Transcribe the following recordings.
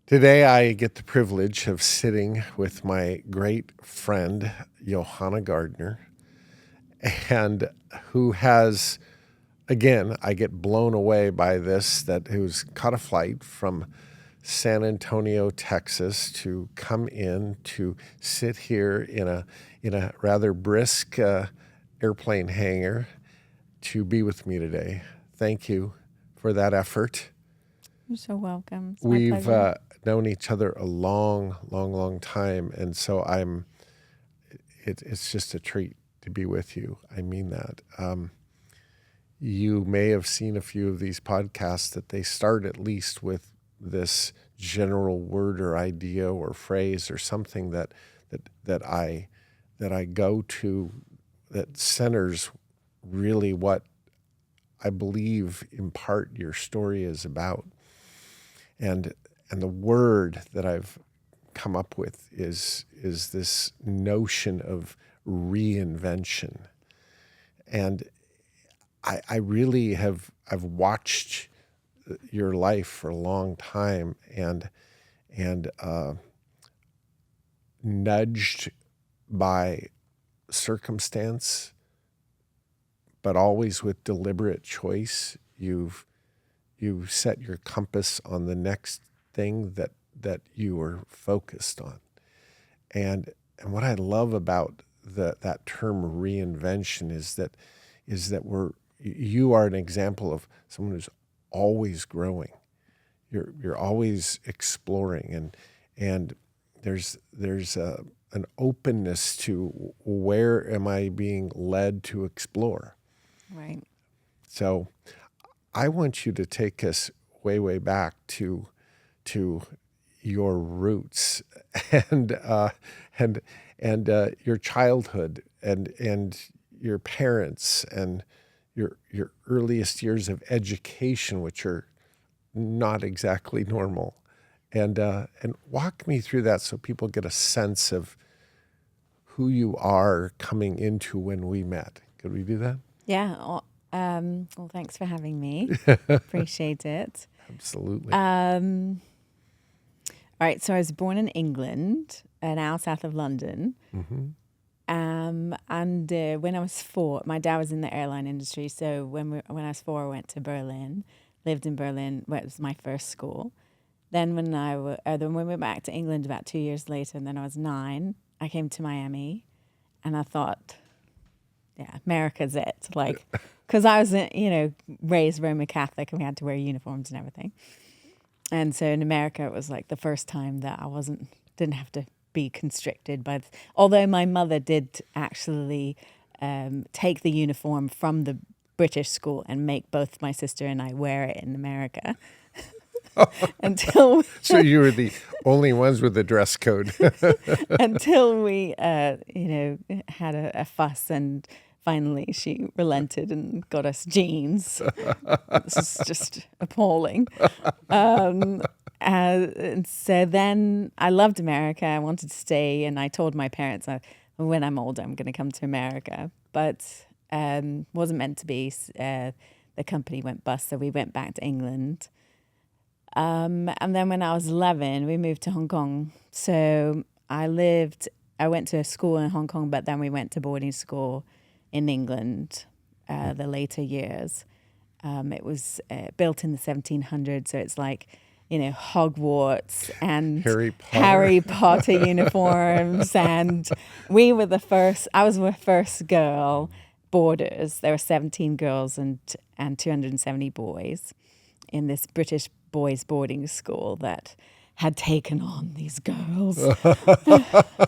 Today, I get the privilege of sitting with my great friend, Johanna Gardner, and who has, again, I get blown away by this, who's caught a flight from San Antonio, Texas, to come in to sit here in a rather brisk airplane hangar to be with me today. Thank you for that effort. You're so welcome. It's my We've pleasure. known each other a long time, and so it's just a treat to be with you. I mean that. You may have seen a few of these podcasts that they start at least with this general word or idea or phrase or something that I go to that centers really what I believe in part your story is about. And the word that I've come up with is this notion of reinvention. And I really I've watched your life for a long time and nudged by circumstance, but always with deliberate choice. You've set your compass on the next thing that you are focused on. And what I love about that term reinvention is that you are an example of someone who's always growing. You're always exploring, and there's an openness to where am I being led to explore. Right. So I want you to take us way back to your roots and your childhood and your parents and your earliest years of education, which are not exactly normal, and walk me through that so people get a sense of who you are coming into when we met. Could we do that? Yeah. Well, thanks for having me. Appreciate it. Absolutely. All right. So I was born in England, now south of London. Mm-hmm. And when I was 4, my dad was in the airline industry. So when I was 4, I went to Berlin, lived in Berlin, where it was my first school. Then when we went back to England about 2 years later, and then I was 9, I came to Miami, and I thought, yeah, America's it. Like, because I was, raised Roman Catholic, and we had to wear uniforms and everything. And so in America, it was like the first time that I didn't have to be constricted by. Although my mother did actually take the uniform from the British school and make both my sister and I wear it in America. So you were the only ones with the dress code. Until we, had a fuss, and finally she relented and got us jeans. This is just appalling. And so then I loved America. I wanted to stay, and I told my parents, when I'm older, I'm going to come to America. But wasn't meant to be. The company went bust, so we went back to England. And then when I was 11, we moved to Hong Kong. So I went to school in Hong Kong, but then we went to boarding school in England the later years. It was built in the 1700s, so it's like, Hogwarts and Harry Potter uniforms. And I was the first girl boarders. There were 17 girls and 270 boys in this British boys' boarding school that had taken on these girls.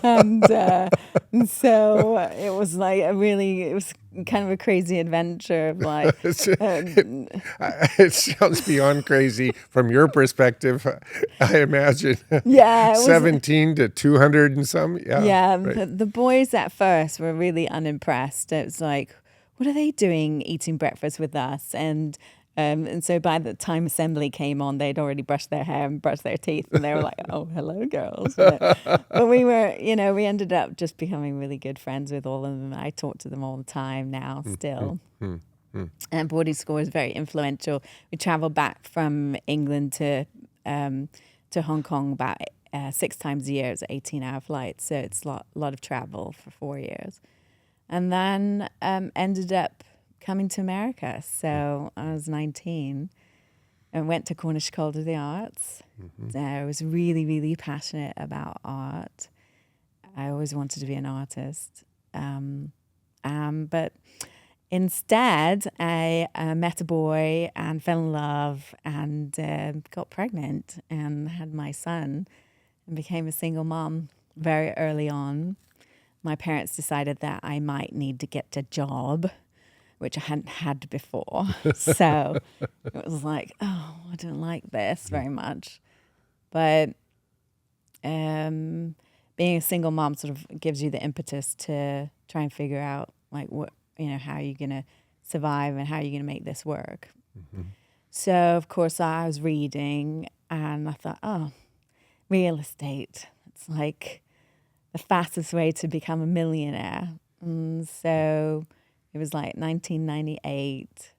and so it was like it was kind of a crazy adventure of like... it sounds beyond crazy from your perspective, I imagine. Yeah. 17 to 200 and some? Yeah. Yeah, right. the boys at first were really unimpressed. It was like, what are they doing eating breakfast with us? And so by the time assembly came on, they'd already brushed their hair and brushed their teeth, and they were like, "Oh, hello, girls." But we were, we ended up just becoming really good friends with all of them. I talk to them all the time now, still. And boarding school is very influential. We traveled back from England to to Hong Kong about 6 times a year. It's an 18-hour flight, so it's a lot of travel for 4 years. And then ended up coming to America. So I was 19 and went to Cornish College of the Arts. So I was really, really passionate about art. I always wanted to be an artist. But instead, I met a boy and fell in love and got pregnant and had my son and became a single mom very early on. My parents decided that I might need to get a job, which I hadn't had before. So it was like, oh, I don't like this very much. But being a single mom sort of gives you the impetus to try and figure out like what, how you're going to survive and how you're going to make this work. So, of course, I was reading and I thought, oh, real estate. It's like the fastest way to become a millionaire. And so it was like 1998,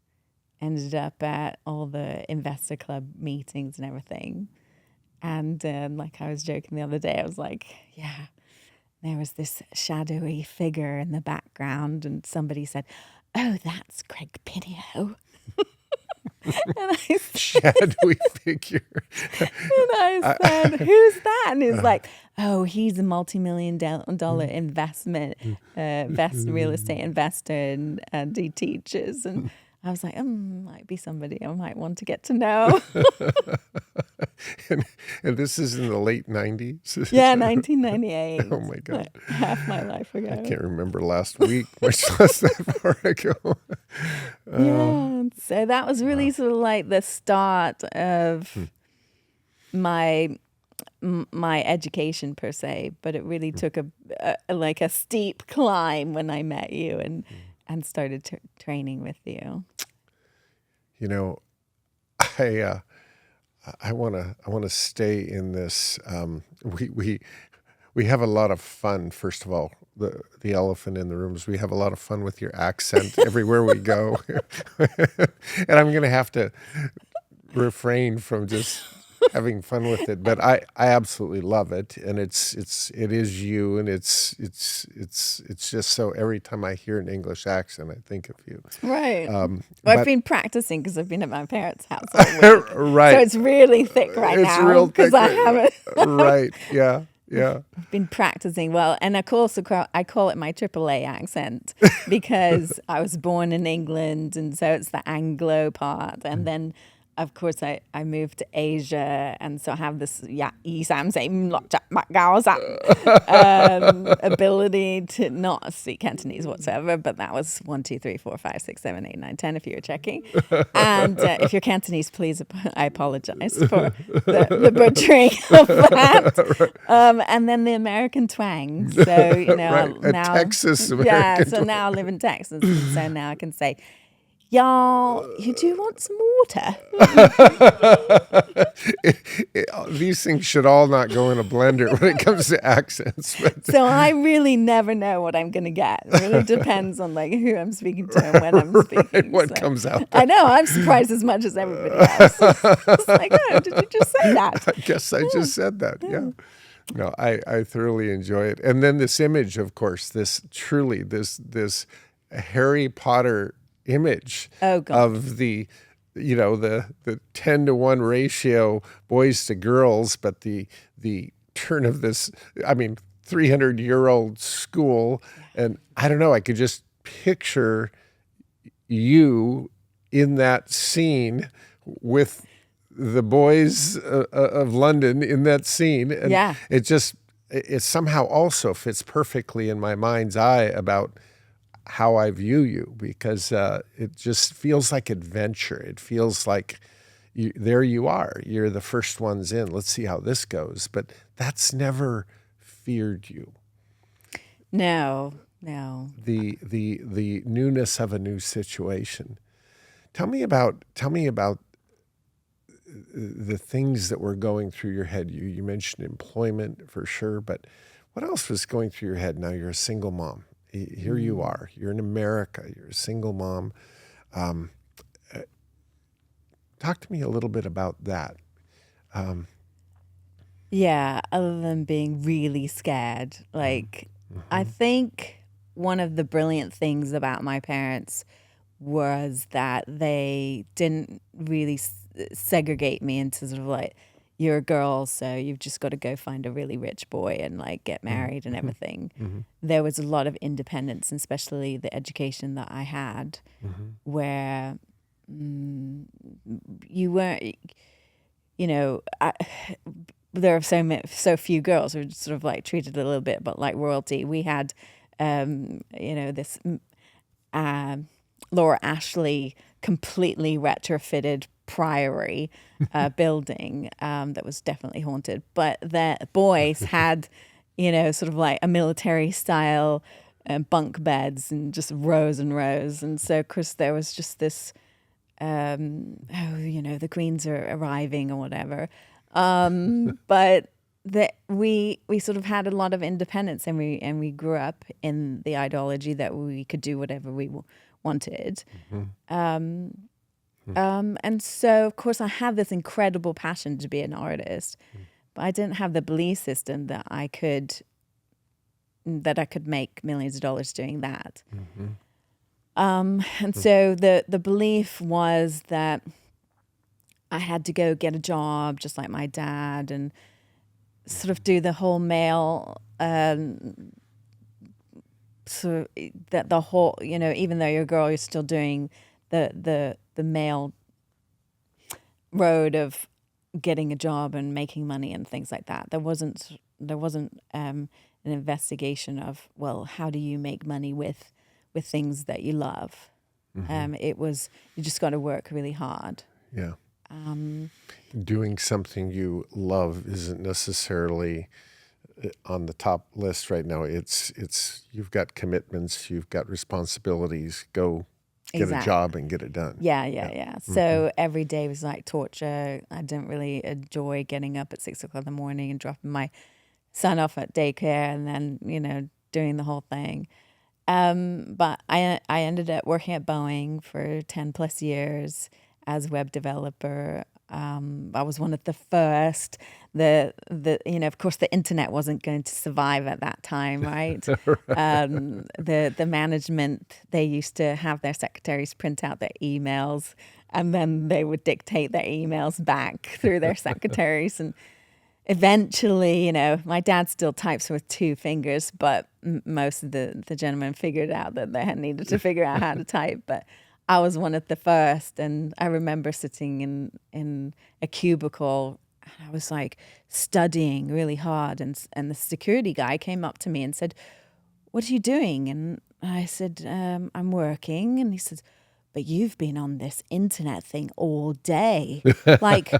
ended up at all the investor club meetings and everything. And like I was joking the other day, I was like, yeah, there was this shadowy figure in the background. And somebody said, oh, that's Greg Pinneo. And I said, Shadowy figure. And I said, who's that? And he's like, oh, he's a multi-million dollar investment, real estate investor, and he teaches. And I was like, might be somebody I might want to get to know. and this is in the late 90s? Yeah, 1998. Oh, my God. Like half my life ago. I can't remember last week, much less that far ago. Yeah, so that was really sort of like the start of my education per se, but it really took a steep climb when I met you and started training with you. I want to stay in this. We have a lot of fun. First of all, the elephant in the room is we have a lot of fun with your accent everywhere we go, and I'm going to have to refrain from just having fun with it. But I absolutely love it, and it is you, and it's just so every time I hear an English accent, I think of you. Right. I've been practicing because I've been at my parents' house all week. Right. So it's really thick right it's now real because I haven't. Right. Yeah. Yeah. I've been practicing well, and of course I call it my AAA accent because I was born in England, and so it's the Anglo part, and then of course I moved to Asia, and so I have this ability to not speak Cantonese whatsoever, but that was 1, 2, 3, 4, 5, 6, 7, 8, 9, 10 if you were checking. And if you're Cantonese, please, I apologize for the butchering of that. And then the American twang. So, Right. now Texas American yeah, so twang. now I live in Texas, and so now I can say, y'all, you do want some water? These things should all not go in a blender when it comes to accents. But So I really never know what I'm going to get. It really depends on like who I'm speaking to and when I'm speaking. what So comes out. I know, I'm surprised as much as everybody else. It's like, oh, did you just say that? I guess I just said that. Yeah. No, I thoroughly enjoy it. And then this image, of course, this Harry Potter image of the 10-to-1 ratio boys to girls, but the turn of this, 300-year-old school. And I don't know, I could just picture you in that scene with the boys of London in that scene. And it somehow also fits perfectly in my mind's eye about how I view you, because it just feels like adventure. It feels like there you are. You're the first ones in. Let's see how this goes. But that's never feared you. No. The newness of a new situation. Tell me about the things that were going through your head. You mentioned employment for sure, but what else was going through your head? Now you're a single mom. Here you are. You're in America. You're a single mom. Talk to me a little bit about that. Yeah, other than being really scared. Like, I think one of the brilliant things about my parents was that they didn't really segregate me into sort of like, you're a girl, so you've just got to go find a really rich boy and like get married and everything. There was a lot of independence, and especially the education that I had, where you weren't, you know, there are so few girls who are sort of like treated a little bit, but like royalty. We had, this Laura Ashley completely retrofitted priory building that was definitely haunted. But the boys had, sort of like a military style bunk beds and just rows and rows. And so, of course, there was just this, the queens are arriving or whatever. But that we sort of had a lot of independence, and we grew up in the ideology that we could do whatever we wanted. And so, of course, I had this incredible passion to be an artist, but I didn't have the belief system that I could make millions of dollars doing that. And so the belief was that I had to go get a job just like my dad and sort of do the whole male, so that the whole, even though you're a girl, you're still doing the male road of getting a job and making money and things like that. There wasn't an investigation of, well, how do you make money with things that you love? It was, you just got to work really hard. Yeah. Doing something you love isn't necessarily on the top list right now. It's you've got commitments, you've got responsibilities. Go get a job and get it done. Yeah. So every day was like torture. I didn't really enjoy getting up at 6 o'clock in the morning and dropping my son off at daycare and then, doing the whole thing. But I ended up working at Boeing for 10 plus years as a web developer. I was one of the first. Of course, the internet wasn't going to survive at that time, right? The management, they used to have their secretaries print out their emails, and then they would dictate their emails back through their secretaries. And eventually, my dad still types with 2 fingers, but most of the gentlemen figured out that they had needed to figure out how to type. But I was one of the first, and I remember sitting in a cubicle, and I was like studying really hard, and the security guy came up to me and said, "What are you doing?" And I said, "I'm working." And he said, "But you've been on this internet thing all day. Like,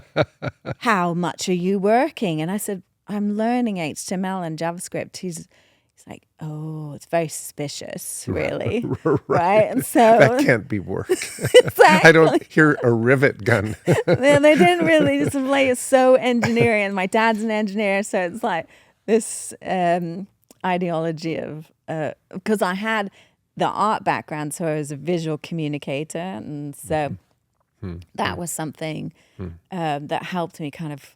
how much are you working?" And I said, "I'm learning HTML and JavaScript." He's like, "Oh, it's very suspicious, really." Right? And so that can't be work. Exactly. I don't hear a rivet gun. They didn't really display. It's so engineering, and my dad's an engineer, so it's like this ideology of because I had the art background, so I was a visual communicator, and so that was something that helped me kind of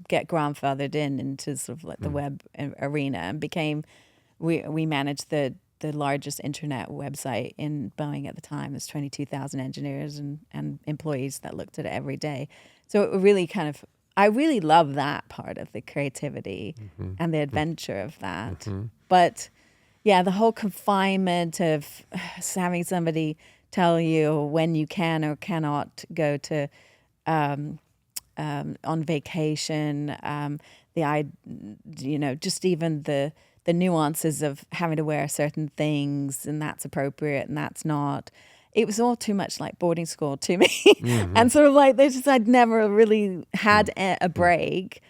get grandfathered into sort of like the web arena, and we managed the largest internet website in Boeing at the time. There's 22,000 engineers and employees that looked at it every day. So it really I really love that part of the creativity and the adventure of that. But yeah, the whole confinement of having somebody tell you when you can or cannot go to on vacation, just even the nuances of having to wear certain things, and that's appropriate and that's not. It was all too much like boarding school to me. And sort of like I'd never really had a break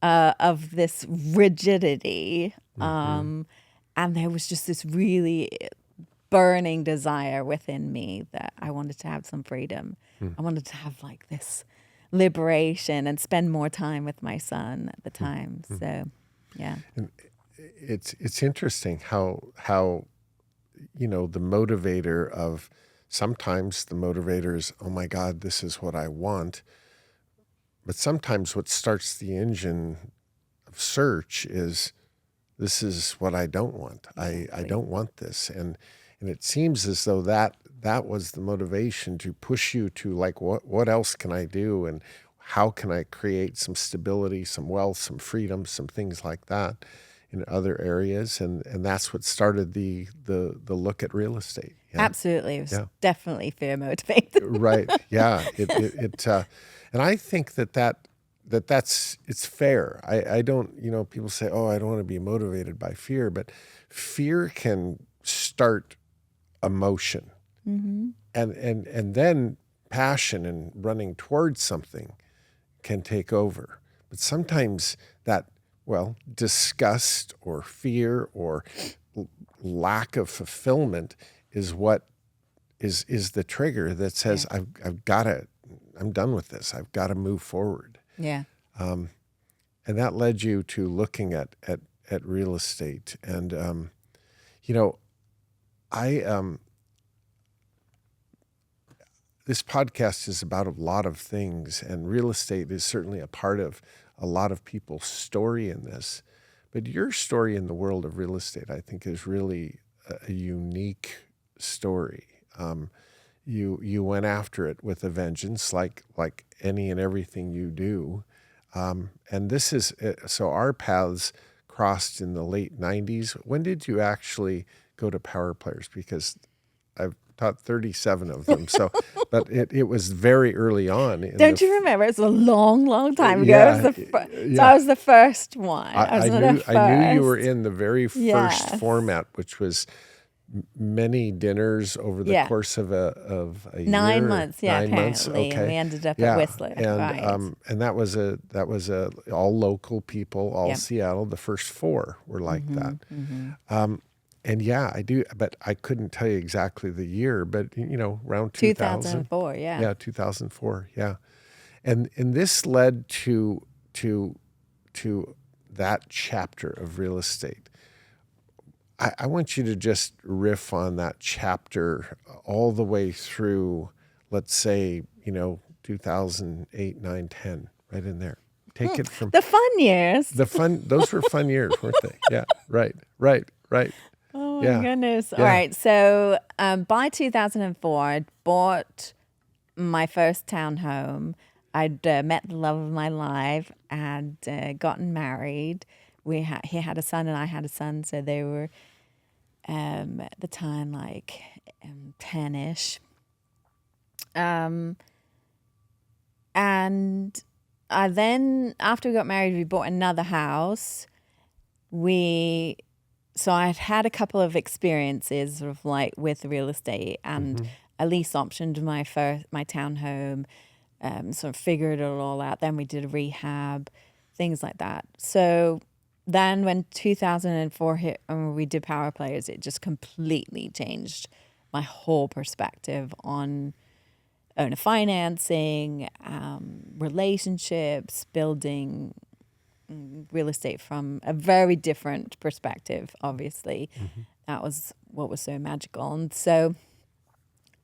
of this rigidity. And there was just this really burning desire within me that I wanted to have some freedom. I wanted to have like this liberation and spend more time with my son at the time. So, yeah. And it's interesting how the motivator of sometimes the motivator is, oh my God, this is what I want. But sometimes what starts the engine of search is, this is what I don't want. I don't want this. And it seems as though that was the motivation to push you to like, what else can I do? And how can I create some stability, some wealth, some freedom, some things like that in other areas? And that's what started the look at real estate. Yeah. Absolutely. It was definitely fear motivated. Right. Yeah. And I think it's fair. I don't, people say, oh, I don't want to be motivated by fear, but fear can start emotion. Mm-hmm. And then passion and running towards something can take over. But sometimes that, disgust or fear or lack of fulfillment is what is the trigger that says, I've got to, I'm done with this. I've got to move forward. Yeah. And that led you to looking at real estate. And, this podcast is about a lot of things, and real estate is certainly a part of a lot of people's story in this. But your story in the world of real estate, I think, is really a unique story. You went after it with a vengeance, like any and everything you do. And this is, so our paths crossed in the late 90s. When did you actually go to Power Players? Because I've taught 37 of them. So, but it was very early on. Don't you remember? It was a long, long time ago. Yeah, So I was the first one. I knew you were in the very first format, which was many dinners over the course of a 9 year. months. 9 months. Okay. And we ended up at Whistler. And and that was a all local people, all Seattle. The first 4 were like that. Mm-hmm. And I do, but I couldn't tell you exactly the year, but around 2004, yeah. Yeah, 2004, yeah. And this led to that chapter of real estate. I want you to just riff on that chapter all the way through, let's say, 2008, 9, 10, right in there. Take it from the fun years. Those were fun years, weren't they? Yeah, right. Oh my goodness. Yeah. All right. So by 2004, I'd bought my first townhome. I'd met the love of my life and gotten married. He had a son and I had a son. So they were at the time like 10-ish. And I then, after we got married, we bought another house. So I'd had a couple of experiences sort of like with real estate, and a lease optioned my townhome, sort of figured it all out. Then we did a rehab, things like that. So then when 2004 hit and we did Power Players, it just completely changed my whole perspective on owner financing, relationships, building real estate from a very different perspective, obviously. Mm-hmm. That was what was so magical. And so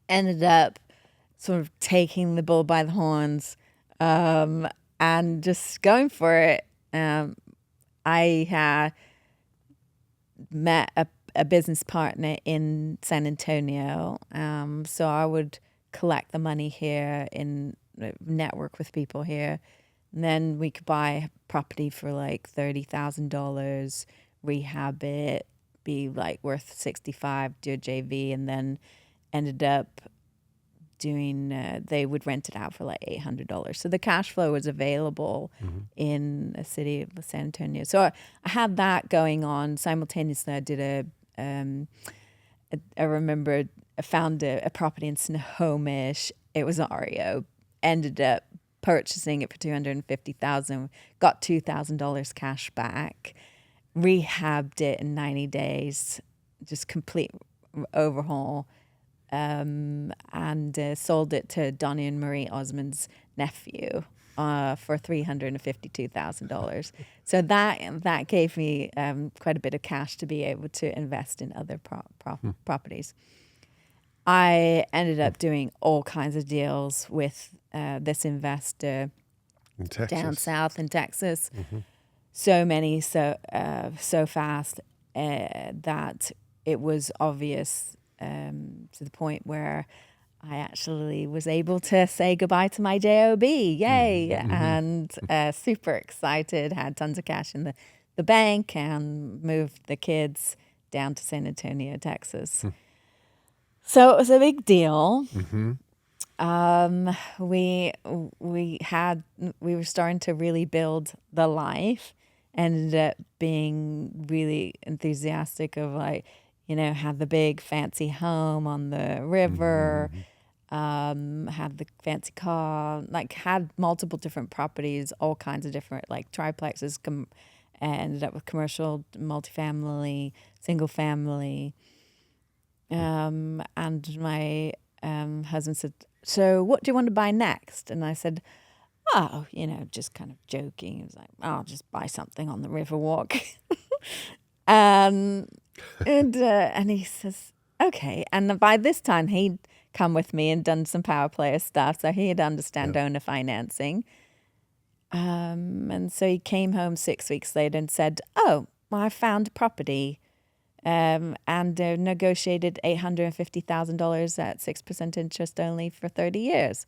ended up sort of taking the bull by the horns and just going for it. I had met a business partner in San Antonio. So I would collect the money here, network with people here. And then we could buy a property for like $30,000, rehab it, be like worth 65, do a JV, and then ended up doing, they would rent it out for like $800. So the cash flow was available in the city of San Antonio. So I had that going on. Simultaneously, I did I remember I found a property in Snohomish. It was an REO. Ended up purchasing it for $250,000, got $2,000 cash back, rehabbed it in 90 days, just complete overhaul, and sold it to Donnie and Marie Osmond's nephew for $352,000. So that gave me quite a bit of cash to be able to invest in other properties. I ended up doing all kinds of deals with this investor. In Texas. down south in Texas. So many, so fast that it was obvious to the point where I actually was able to say goodbye to my job. Yay! And super excited, had tons of cash in the bank, and moved the kids down to San Antonio, Texas. So it was a big deal. We were starting to really build the life. Ended up being really enthusiastic of had the big fancy home on the river, had the fancy car, had multiple different properties, all kinds of different triplexes, ended up with commercial, multifamily, single family. And my husband said, "So what do you want to buy next?" And I said, "Oh, just kind of joking." He was like, "I'll just buy something on the Riverwalk." and he says, "Okay." And by this time, he'd come with me and done some power player stuff, so he'd understand owner financing. And so he came home 6 weeks later and said, "Oh, well, I found a property." And negotiated $850,000 at 6% interest only for 30 years.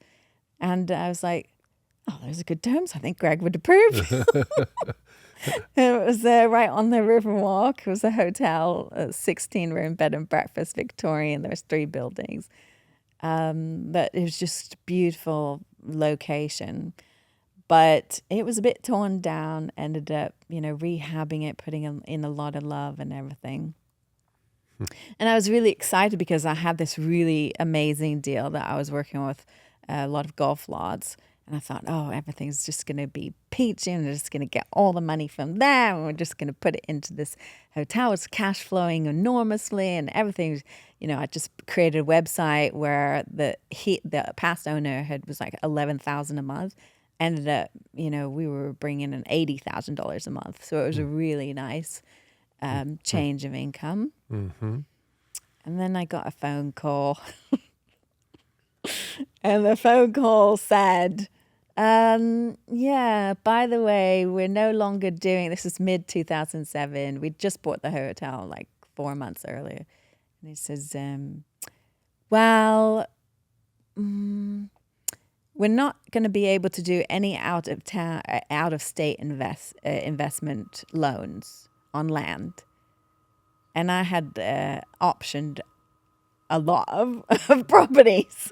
And I was like, "Oh, those are good terms. I think Greg would approve." It was right on the Riverwalk. It was a hotel, a 16-room bed and breakfast, Victorian. There was 3 buildings. But it was just a beautiful location. But it was a bit torn down, ended up, rehabbing it, putting in a lot of love and everything. And I was really excited because I had this really amazing deal that I was working with a lot of golf lots. And I thought, oh, everything's just going to be peachy and we're just going to get all the money from there. And we're just going to put it into this hotel. It's cash flowing enormously and everything. I just created a website where the past owner was like $11,000 a month. Ended up, we were bringing in $80,000 a month. So it was a really nice change of income. And then I got a phone call. And the phone call said, by the way, we're no longer doing, this is mid-2007. We just bought the hotel 4 months earlier. And he says, we're not going to be able to do any out of state investment loans on land. And I had optioned a lot of properties,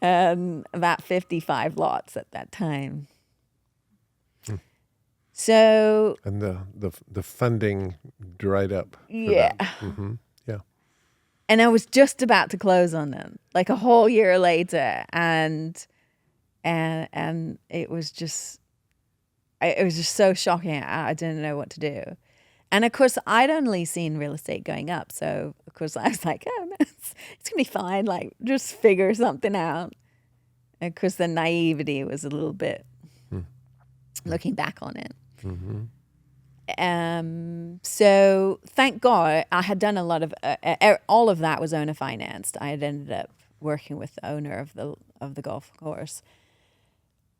about 55 lots at that time. So, and the funding dried up. Yeah. Yeah. And I was just about to close on them, a whole year later, and it was just so shocking. I didn't know what to do. And of course, I'd only seen real estate going up. So of course I was like, "Oh, no, it's going to be fine. Just figure something out." And of course the naivety was a little bit looking back on it. So thank God I had done a lot of, all of that was owner financed. I had ended up working with the owner of the golf course.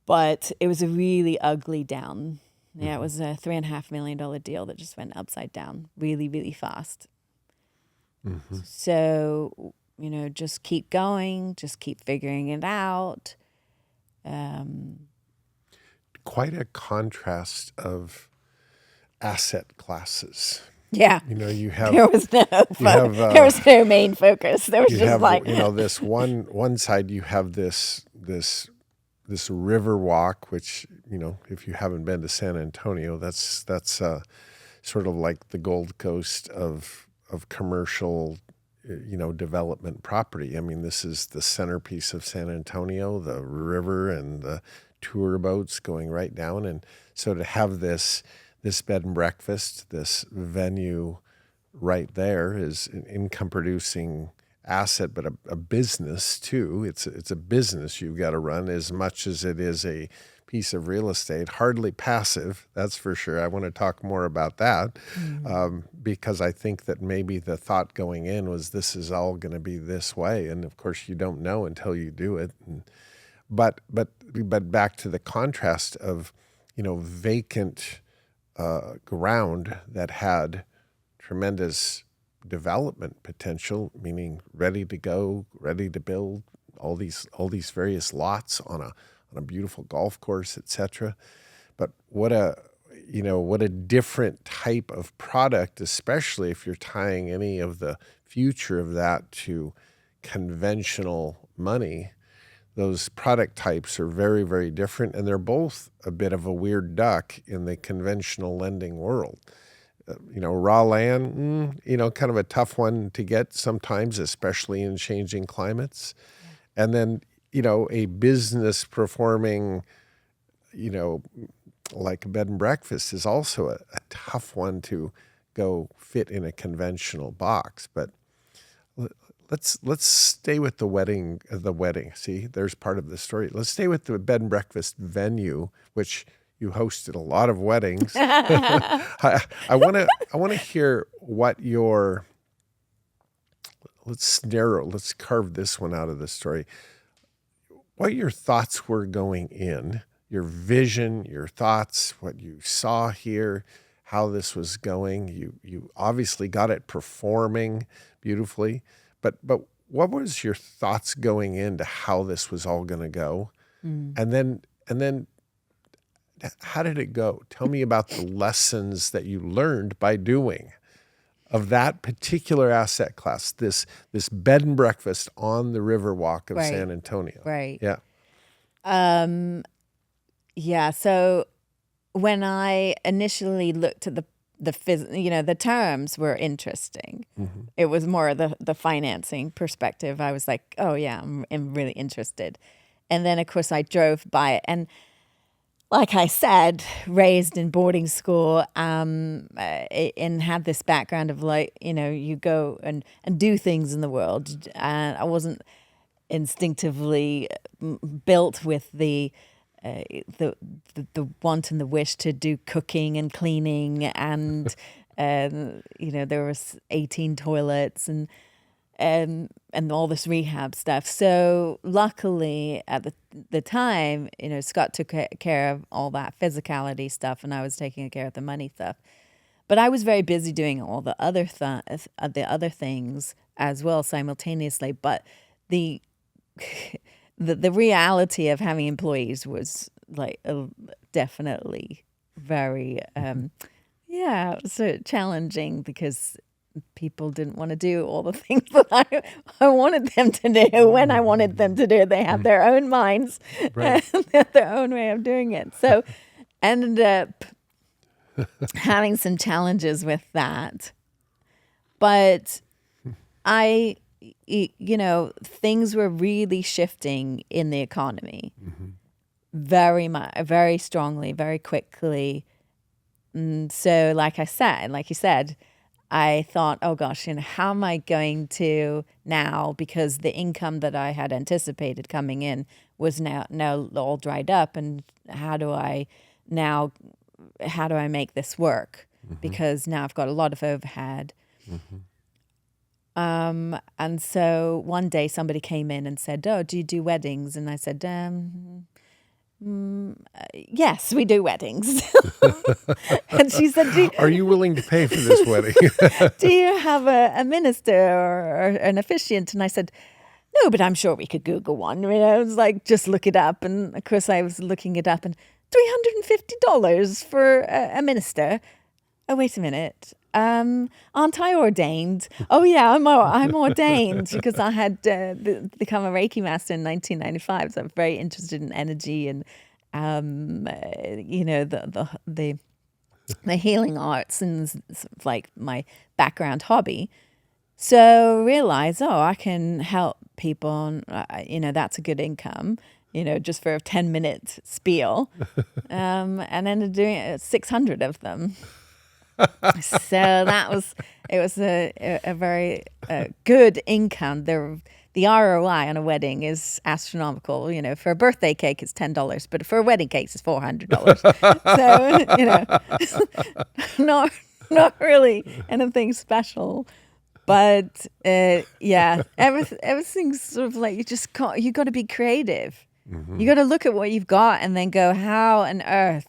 But it was a really ugly down. Yeah, it was a $3.5 million deal that just went upside down really, really fast. So, just keep going, just keep figuring it out. Quite a contrast of asset classes. Yeah. You have there was no main focus. There was just this one side you have this river walk, which, if you haven't been to San Antonio, that's sort of like the Gold Coast of commercial, development property. I mean, this is the centerpiece of San Antonio, the river and the tour boats going right down. And so to have this bed and breakfast, this venue right there is an income producing asset, but a business too. It's a business you've got to run as much as it is a piece of real estate. Hardly passive, that's for sure. I want to talk more about that because I think that maybe the thought going in was this is all going to be this way, and of course you don't know until you do it. but back to the contrast of, vacant ground that had tremendous development potential, meaning ready to go, ready to build, all these various lots on a beautiful golf course, etc. But what a different type of product, especially if you're tying any of the future of that to conventional money. Those product types are very, very different, and they're both a bit of a weird duck in the conventional lending world. Raw land, kind of a tough one to get sometimes, especially in changing climates. Yeah. And then, a business performing, like a bed and breakfast is also a tough one to go fit in a conventional box. But let's stay with the wedding. See, there's part of the story. Let's stay with the bed and breakfast venue, which you hosted a lot of weddings. I want to hear what let's carve this one out of the story. What your thoughts were going in, your vision, your thoughts, what you saw here, how this was going. You obviously got it performing beautifully, but what was your thoughts going into how this was all going to go? And then how did it go? Tell me about the lessons that you learned by doing of that particular asset class, this bed and breakfast on the Riverwalk of San Antonio. Right. Yeah. Yeah. So when I initially looked at the terms were interesting. Mm-hmm. It was more the financing perspective. I was like, oh yeah, I'm really interested. And then of course I drove by it, and like I said, raised in boarding school, and had this background of you go and do things in the world. And I wasn't instinctively built with the want and the wish to do cooking and cleaning, and there was 18 toilets and all this rehab stuff. So luckily at the time, Scott took care of all that physicality stuff, and I was taking care of the money stuff. But I was very busy doing all the other things as well simultaneously. But the reality of having employees was definitely very so challenging, because people didn't want to do all the things that I wanted them to do when I wanted them to do it. They have their own minds, right, and their own way of doing it. So ended up having some challenges with that. But things were really shifting in the economy, very much, very strongly, very quickly. And so like you said, I thought, oh gosh, how am I going to now, because the income that I had anticipated coming in was now all dried up, and how do I make this work? Because now I've got a lot of overhead. And so one day somebody came in and said, oh, do you do weddings? And I said, yes, we do weddings. And she said, are you willing to pay for this wedding? Do you have a minister or an officiant? And I said, no, but I'm sure we could Google one. I was like, just look it up. And of course I was looking it up, and $350 for a minister. Oh, wait a minute. Aren't I ordained? Oh yeah, I'm ordained, because I had become a Reiki master in 1995. So I'm very interested in energy and the healing arts, and like my background hobby. So realize, I can help people, and that's a good income, just for a 10-minute spiel, and ended up doing 600 of them. So it was a very good income. The ROI on a wedding is astronomical. For a birthday cake, it's $10, but for a wedding cake, it's $400. So not really anything special. But everything's sort of like you got to be creative. You got to look at what you've got and then go, how on earth?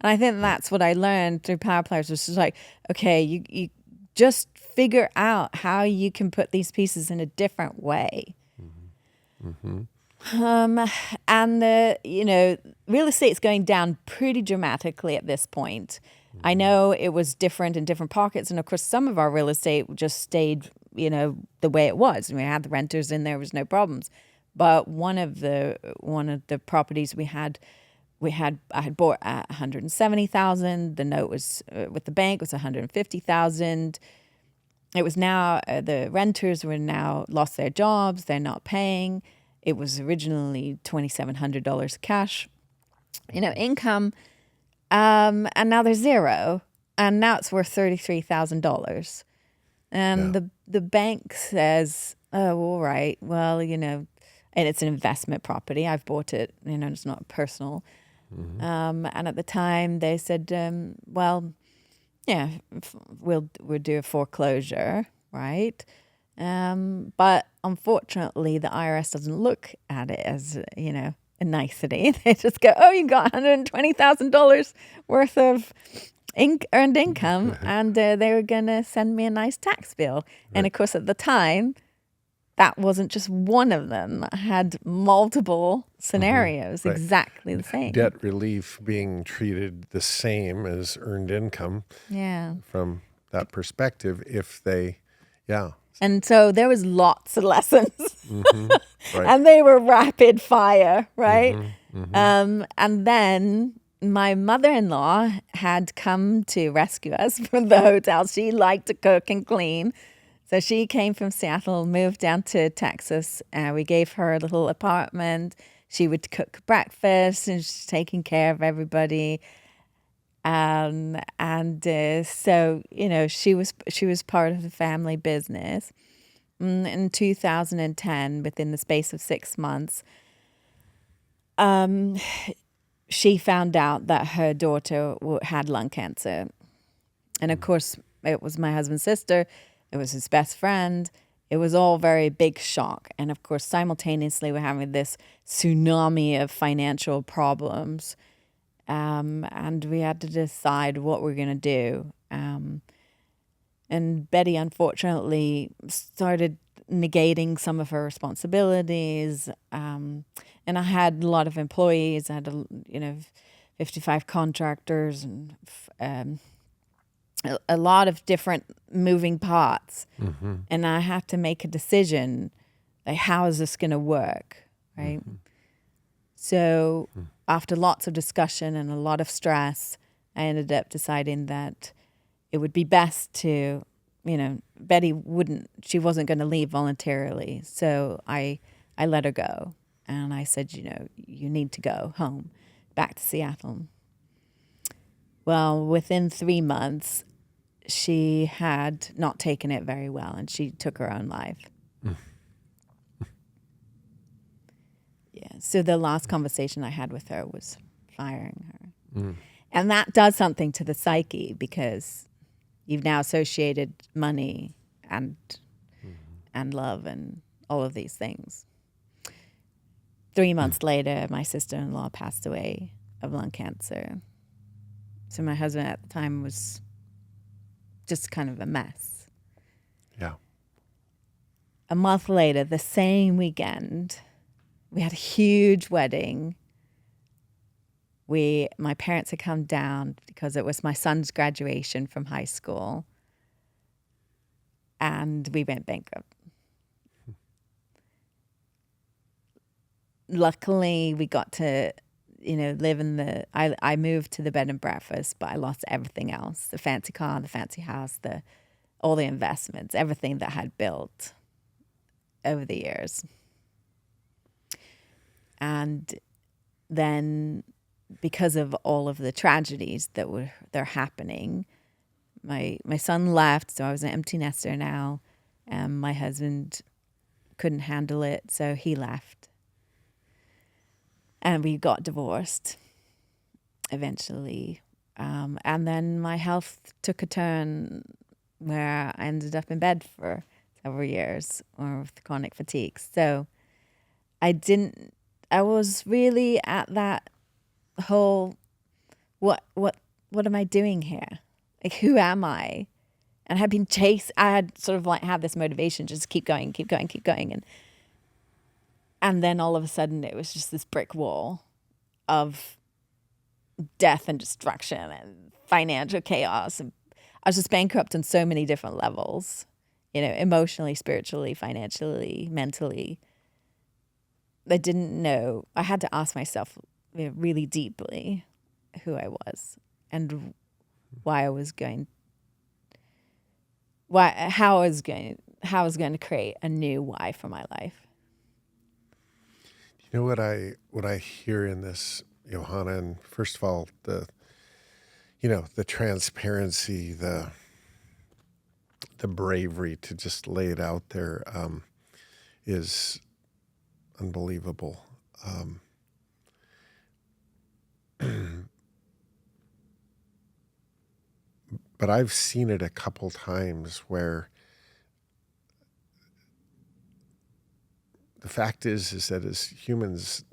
And I think that's what I learned through Power Players, was just like, okay, you just figure out how you can put these pieces in a different way. And real estate's going down pretty dramatically at this point. I know it was different in different pockets, and of course, some of our real estate just stayed, the way it was. And we had the renters in there, was no problems. But one of the properties I had bought at 170,000. The note was with the bank was 150,000. It was now the renters were now lost their jobs. They're not paying. It was originally $2,700 cash, income, and now there's zero, and now it's worth $33,000. And the bank says, "Oh, all right, well, and it's an investment property. I've bought it, it's not personal." And at the time, they said, "Well, yeah, we'll do a foreclosure, right?" But unfortunately, the IRS doesn't look at it as, a nicety. They just go, "Oh, you got $120,000 worth of earned income," and they were going to send me a nice tax bill. Right. And of course, at the time, that wasn't just one of them. I had multiple scenarios, exactly the same. Debt relief being treated the same as earned income. Yeah. From that perspective, if they, And so there was lots of lessons, Right. and they were rapid fire, right? And then my mother-in-law had come to rescue us from the hotel. She liked to cook and clean. So she came from Seattle, moved down to Texas. We gave her a little apartment. She would cook breakfast, and she's taking care of everybody. So she was part of the family business. In 2010, within the space of 6 months, she found out that her daughter had lung cancer, and of course, it was my husband's sister. It was his best friend. It was all very big shock, and of course, simultaneously, we're having this tsunami of financial problems. And we had to decide what we're going to do. And Betty, unfortunately, started negating some of her responsibilities. And I had a lot of employees. I had, 55 contractors and a lot of different moving parts. And I had to make a decision, like, how is this going to work, right? So after lots of discussion and a lot of stress, I ended up deciding that it would be best to, Betty she wasn't going to leave voluntarily. So I let her go. And I said, you need to go home, back to Seattle. Well, within 3 months, she had not taken it very well, and she took her own life. Yeah. So the last conversation I had with her was firing her. And that does something to the psyche, because you've now associated money and love and all of these things. 3 months later, my sister-in-law passed away of lung cancer. So my husband at the time was just kind of a mess. Yeah. A month later, the same weekend, we had a huge wedding. My parents had come down because it was my son's graduation from high school, and we went bankrupt. Luckily, we got to, live in I moved to the bed and breakfast, but I lost everything else: the fancy car, the fancy house, all the investments, everything that I had built over the years. And then, because of all of the tragedies they're happening, my son left, so I was an empty nester now. My husband couldn't handle it, so he left. And we got divorced eventually. And then my health took a turn where I ended up in bed for several years with chronic fatigue. So I I was really at that whole, what am I doing here? Like, who am I? And I had sort of like had this motivation, just keep going, keep going, keep going. And then all of a sudden it was just this brick wall of death and destruction and financial chaos. And I was just bankrupt on so many different levels, emotionally, spiritually, financially, mentally. I didn't know. I had to ask myself really deeply who I was and how I was going to create a new why for my life. You know what I hear in this, Johanna, and first of all, the transparency, the bravery to just lay it out there is unbelievable. But I've seen it a couple times where the fact is that as humans,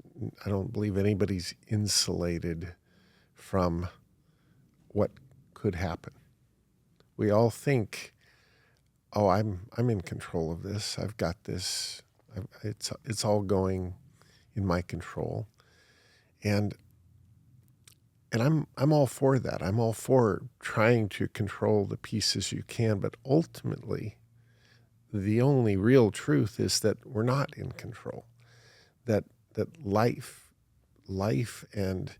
I don't believe anybody's insulated from what could happen. We all think, oh, I'm in control of this. I've got this. It's all going in my control. And I'm all for that. I'm all for trying to control the pieces you can, but ultimately the only real truth is that we're not in control. That life and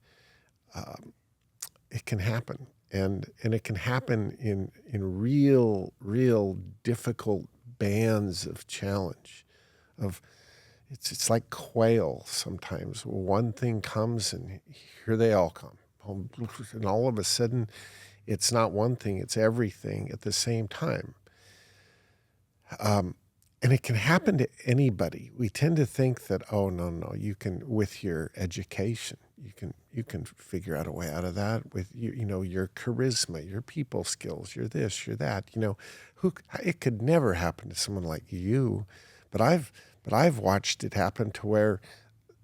it can happen. And it can happen in real difficult bands of challenge. It's like quail sometimes. One thing comes and here they all come. And all of a sudden, it's not one thing, it's everything at the same time. And it can happen to anybody. We tend to think that, oh, no, you can, with your education, you can figure out a way out of that with your charisma, your people skills, your this, your that. It could never happen to someone like you, but I've watched it happen to where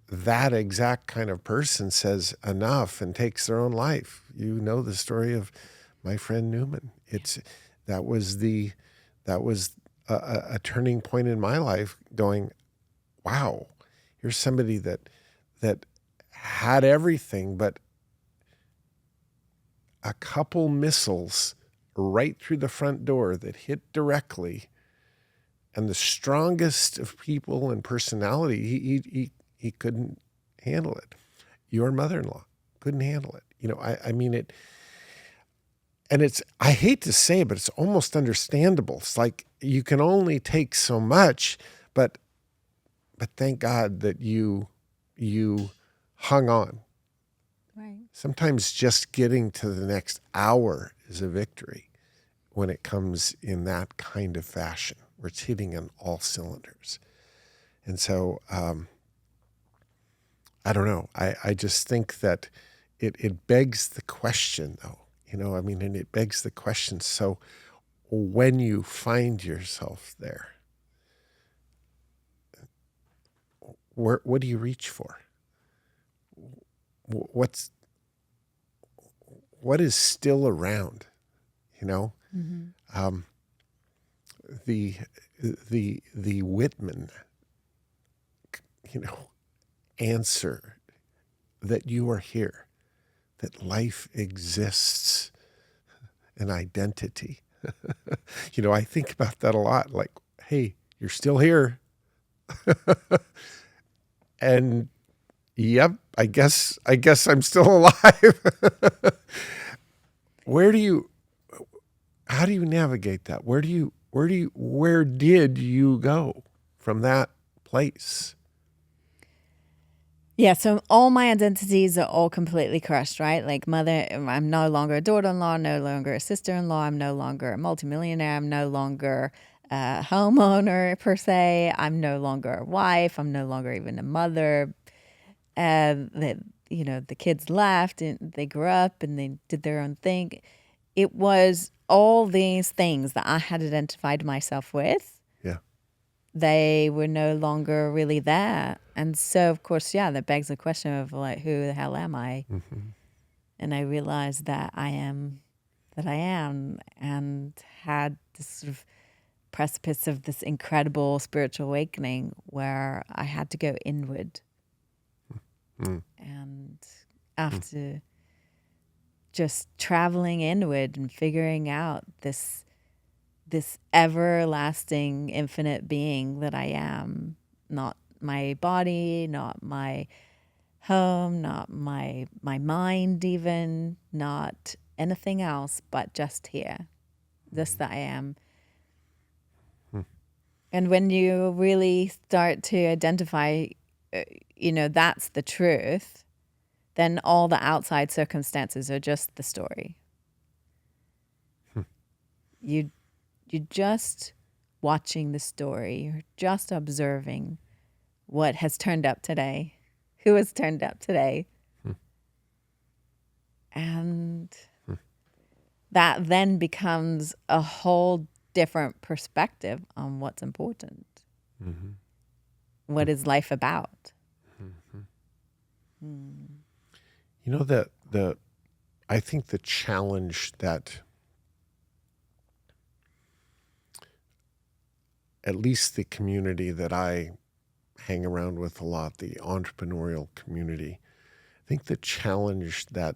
that exact kind of person says enough and takes their own life. You know the story of my friend Newman. That was a turning point in my life, going, wow, here's somebody that had everything, but a couple missiles right through the front door that hit directly, and the strongest of people and personality, he couldn't handle it. Your mother-in-law couldn't handle it. I mean it. And I hate to say it, but it's almost understandable. It's like you can only take so much, but thank God that you hung on. Right. Sometimes just getting to the next hour is a victory when it comes in that kind of fashion, where it's hitting on all cylinders. And so, I don't know. I just think that it begs the question, though. And it begs the question. So when you find yourself there, what do you reach for? What is still around? Mm-hmm. The Whitman, answer that you are here, that life exists, an identity. I think about that a lot. Like, hey, you're still here. And yep, I guess I'm still alive. How do you navigate that? Where did you go from that place? Yeah, so all my identities are all completely crushed, right? Like mother, I'm no longer a daughter-in-law, no longer a sister-in-law, I'm no longer a multimillionaire, I'm no longer a homeowner per se, I'm no longer a wife, I'm no longer even a mother. The kids left and they grew up and they did their own thing. It was all these things that I had identified myself with. Yeah. they were no longer really there. And so, of course, that begs the question of like, who the hell am I? And I realized that I am, and had this sort of precipice of this incredible spiritual awakening where I had to go inward. And after just traveling inward and figuring out this everlasting infinite being that I am, not my body, not my home, not my mind even, not anything else, but just here, just that I am. And when you really start to identify, that's the truth, then all the outside circumstances are just the story. You're just watching the story. You're just observing what has turned up today, who has turned up today. And that then becomes a whole different perspective on what's important. What is life about? You know, I think the challenge that at least the community that I hang around with a lot, the entrepreneurial community, I think the challenge that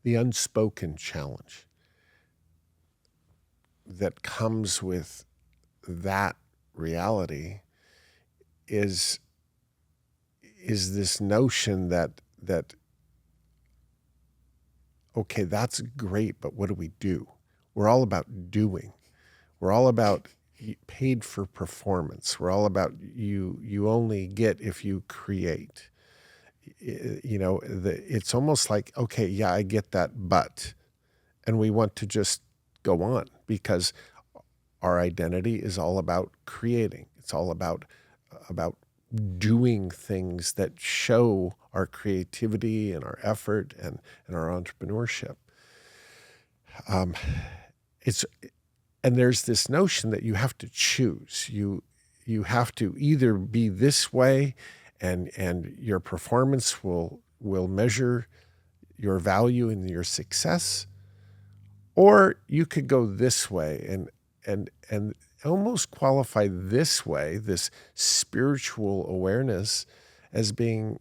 the unspoken challenge that comes with that reality is this notion that okay, that's great, but what do we do? We're all about doing. We're all about paid for performance. We're all about you only get if you create. It's almost like, okay, yeah, I get that, but, and we want to just go on because our identity is all about creating. It's all about doing things that show our creativity and our effort and our entrepreneurship. And there's this notion that you have to choose. You have to either be this way and your performance will measure your value and your success, or you could go this way and almost qualify this way, this spiritual awareness, as being,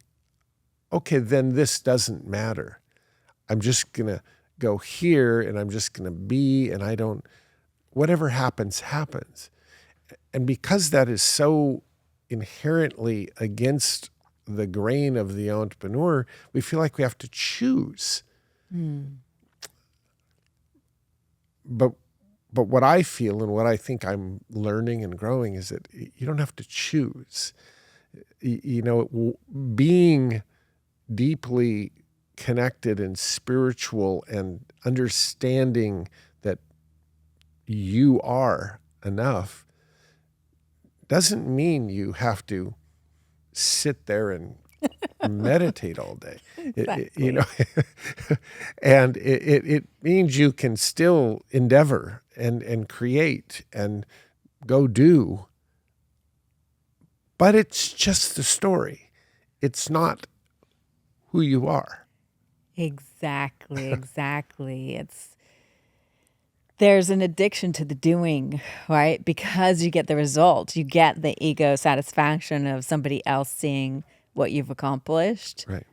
okay, then this doesn't matter. I'm just going to go here and I'm just going to be, and whatever happens, happens. And because that is so inherently against the grain of the entrepreneur, we feel like we have to choose. But what I feel and what I think I'm learning and growing is that you don't have to choose. Being deeply connected and spiritual and understanding that you are enough doesn't mean you have to sit there and meditate all day. Exactly. And it means you can still endeavor and create and go do, but it's just the story. It's not who you are. Exactly. There's an addiction to the doing, right? Because you get the result, you get the ego satisfaction of somebody else seeing what you've accomplished. Right.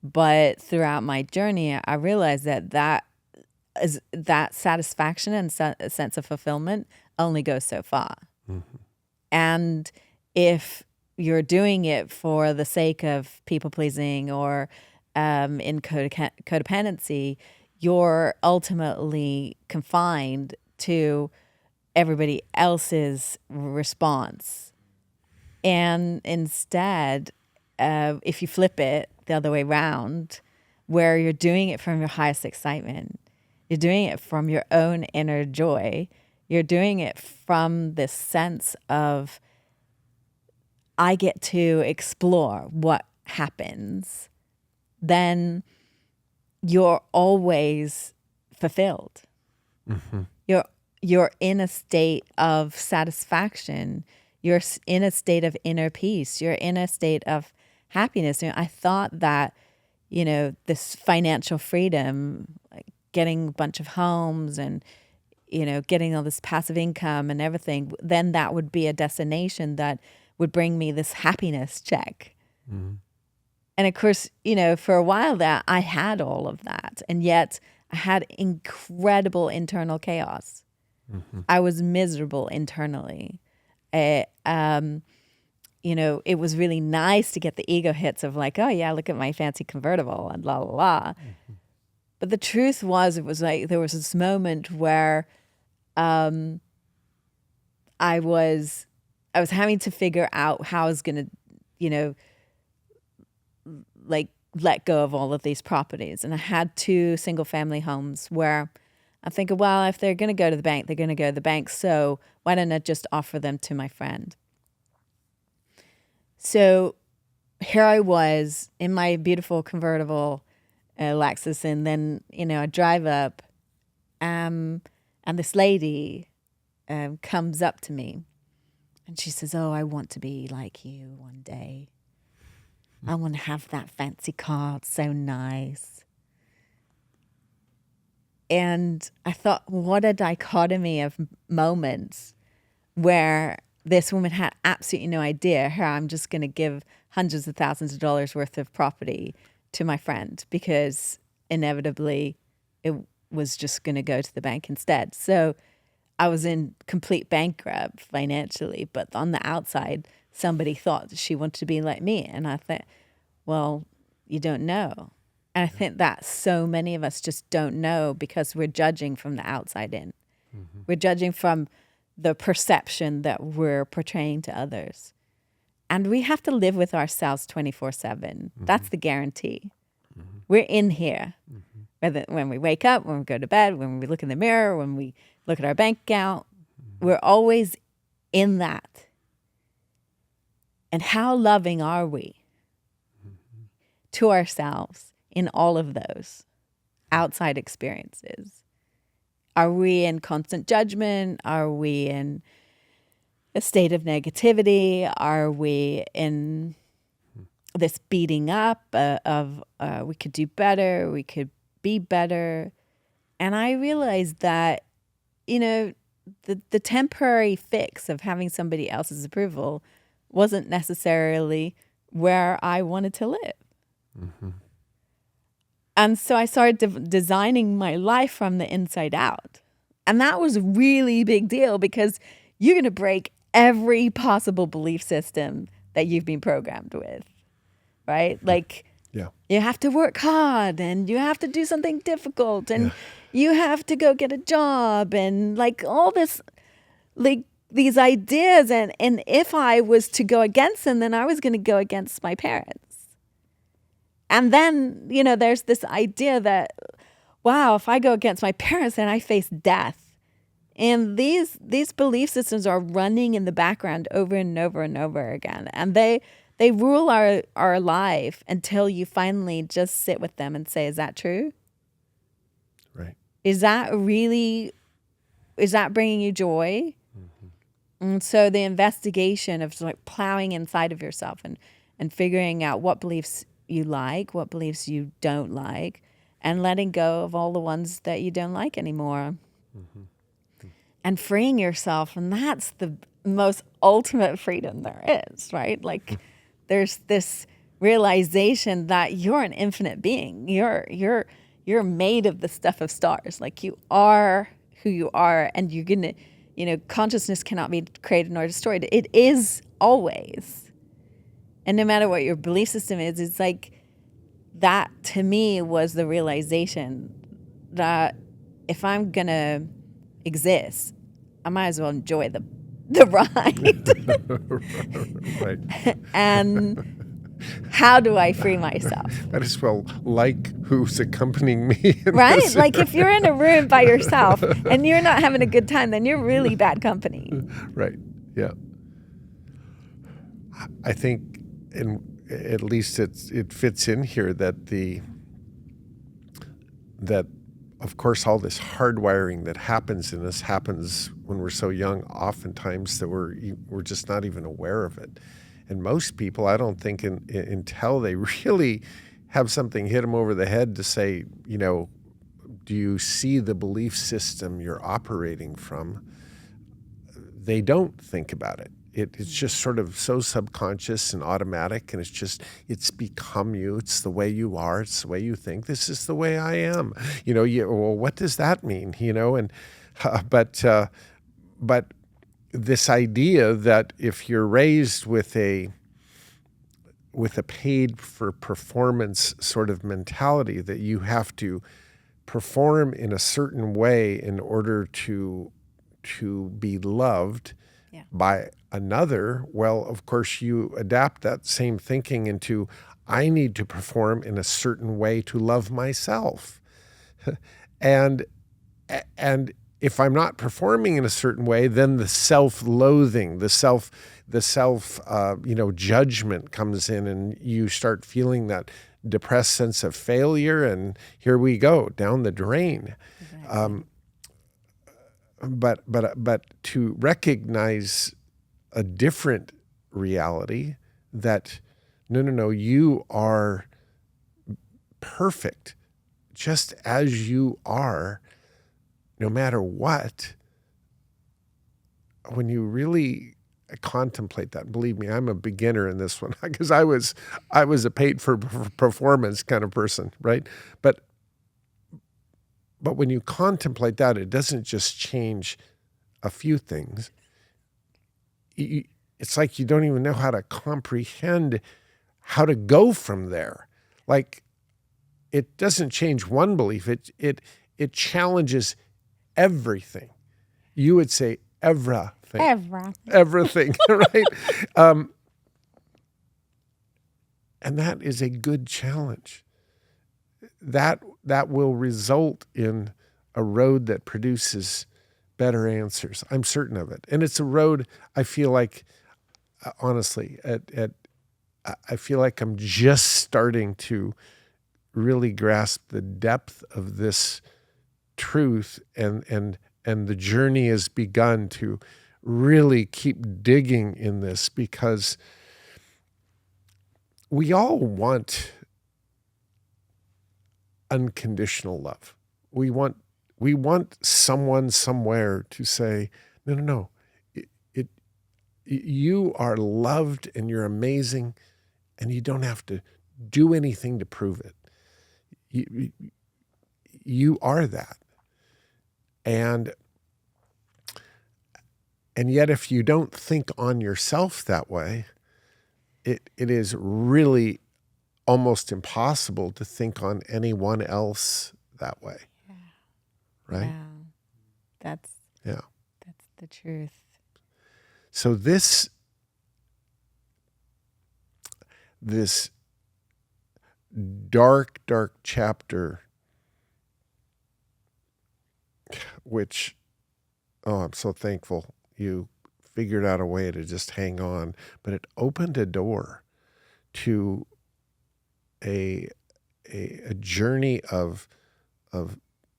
But throughout my journey, I realized that satisfaction and a sense of fulfillment only goes so far. And if you're doing it for the sake of people pleasing or in codependency, you're ultimately confined to everybody else's response. And instead, if you flip it the other way around, where you're doing it from your highest excitement, you're doing it from your own inner joy, you're doing it from this sense of, I get to explore what happens, then you're always fulfilled. you're in a state of satisfaction. You're in a state of inner peace. You're in a state of happiness. I thought that, this financial freedom, like getting a bunch of homes and, getting all this passive income and everything, then that would be a destination that would bring me this happiness check. Mm-hmm. And of course, for a while there, I had all of that. And yet I had incredible internal chaos. Mm-hmm. I was miserable internally. It was really nice to get the ego hits of like, oh yeah, look at my fancy convertible and la la la. Mm-hmm. But the truth was, it was like there was this moment where I was having to figure out how I was going to, like let go of all of these properties. And I had 2 single family homes where I think, well, if they're going to go to the bank, they're going to go to the bank. So why don't I just offer them to my friend? So here I was in my beautiful convertible Lexus. And then, I drive up and this lady comes up to me and she says, oh, I want to be like you one day. I want to have that fancy car. It's so nice. And I thought, what a dichotomy of moments where this woman had absolutely no idea how I'm just going to give hundreds of thousands of dollars worth of property to my friend because inevitably it was just going to go to the bank instead. So I was in complete bankrupt financially, but on the outside, somebody thought she wanted to be like me. And I thought, well, you don't know. And I think that so many of us just don't know because we're judging from the outside in. Mm-hmm. We're judging from the perception that we're portraying to others. And we have to live with ourselves 24/7. Mm-hmm. That's the guarantee. Mm-hmm. We're in here. Mm-hmm. Whether when we wake up, when we go to bed, when we look in the mirror, when we look at our bank account, mm-hmm. we're always in that. And how loving are we mm-hmm. to ourselves in all of those outside experiences? Are we in constant judgment? Are we in a state of negativity? Are we in this beating up of we could do better, we could be better? And I realized that, the temporary fix of having somebody else's approval wasn't necessarily where I wanted to live. Mm-hmm. And so I started designing my life from the inside out. And that was a really big deal because you're going to break every possible belief system that you've been programmed with, right? Like, yeah. You have to work hard and you have to do something difficult and you have to go get a job and like all this, like these ideas. And if I was to go against them, then I was going to go against my parents. And then, there's this idea that, wow, if I go against my parents, then I face death. And these belief systems are running in the background over and over and over again. And they rule our life until you finally just sit with them and say, is that true? Right. Is that bringing you joy? Mm-hmm. And so the investigation of like plowing inside of yourself and figuring out what beliefs you like, what beliefs you don't like, and letting go of all the ones that you don't like anymore. Mm-hmm. And freeing yourself. And that's the most ultimate freedom there is, right? Like there's this realization that you're an infinite being. You're made of the stuff of stars. Like you are who you are, and you're gonna, consciousness cannot be created nor destroyed. It is always. And no matter what your belief system is, it's like that to me was the realization that if I'm going to exist, I might as well enjoy the ride. Right. And how do I free myself? Might as well like who's accompanying me. Right? This. Like if you're in a room by yourself and you're not having a good time, then you're really bad company. Right. Yeah. I think, and at least it fits in here that of course, all this hardwiring that happens in us happens when we're so young, oftentimes, that we're just not even aware of it. And most people, I don't think, until they really have something hit them over the head to say, do you see the belief system you're operating from? They don't think about it. It's just sort of so subconscious and automatic, and it's become you. It's the way you are. It's the way you think. This is the way I am. Well, what does that mean? But this idea that if you're raised with a paid for performance sort of mentality, that you have to perform in a certain way in order to be loved by another, well, of course, you adapt that same thinking into, I need to perform in a certain way to love myself. and if I'm not performing in a certain way, then the self-loathing, the self judgment comes in, and you start feeling that depressed sense of failure, and here we go down the drain. Exactly. But to recognize a different reality, that no, you are perfect just as you are, no matter what. When you really contemplate that, believe me, I'm a beginner in this one, because I was a paid for performance kind of person, right? But when you contemplate that, it doesn't just change a few things. It's like you don't even know how to comprehend how to go from there. Like, it doesn't change one belief. It challenges everything. You would say everything. Everything, right? And that is a good challenge. That will result in a road that produces better answers. I'm certain of it. And it's a road I feel like, honestly, I feel like I'm just starting to really grasp the depth of this truth, and the journey has begun to really keep digging in this, because we all want unconditional love. We want someone somewhere to say, no, you are loved and you're amazing, and you don't have to do anything to prove it. You are that. And yet, if you don't think on yourself that way, it is really almost impossible to think on anyone else that way. Yeah. Right? Wow. That's the truth. So this dark chapter, which, I'm so thankful you figured out a way to just hang on, but it opened a door to a journey of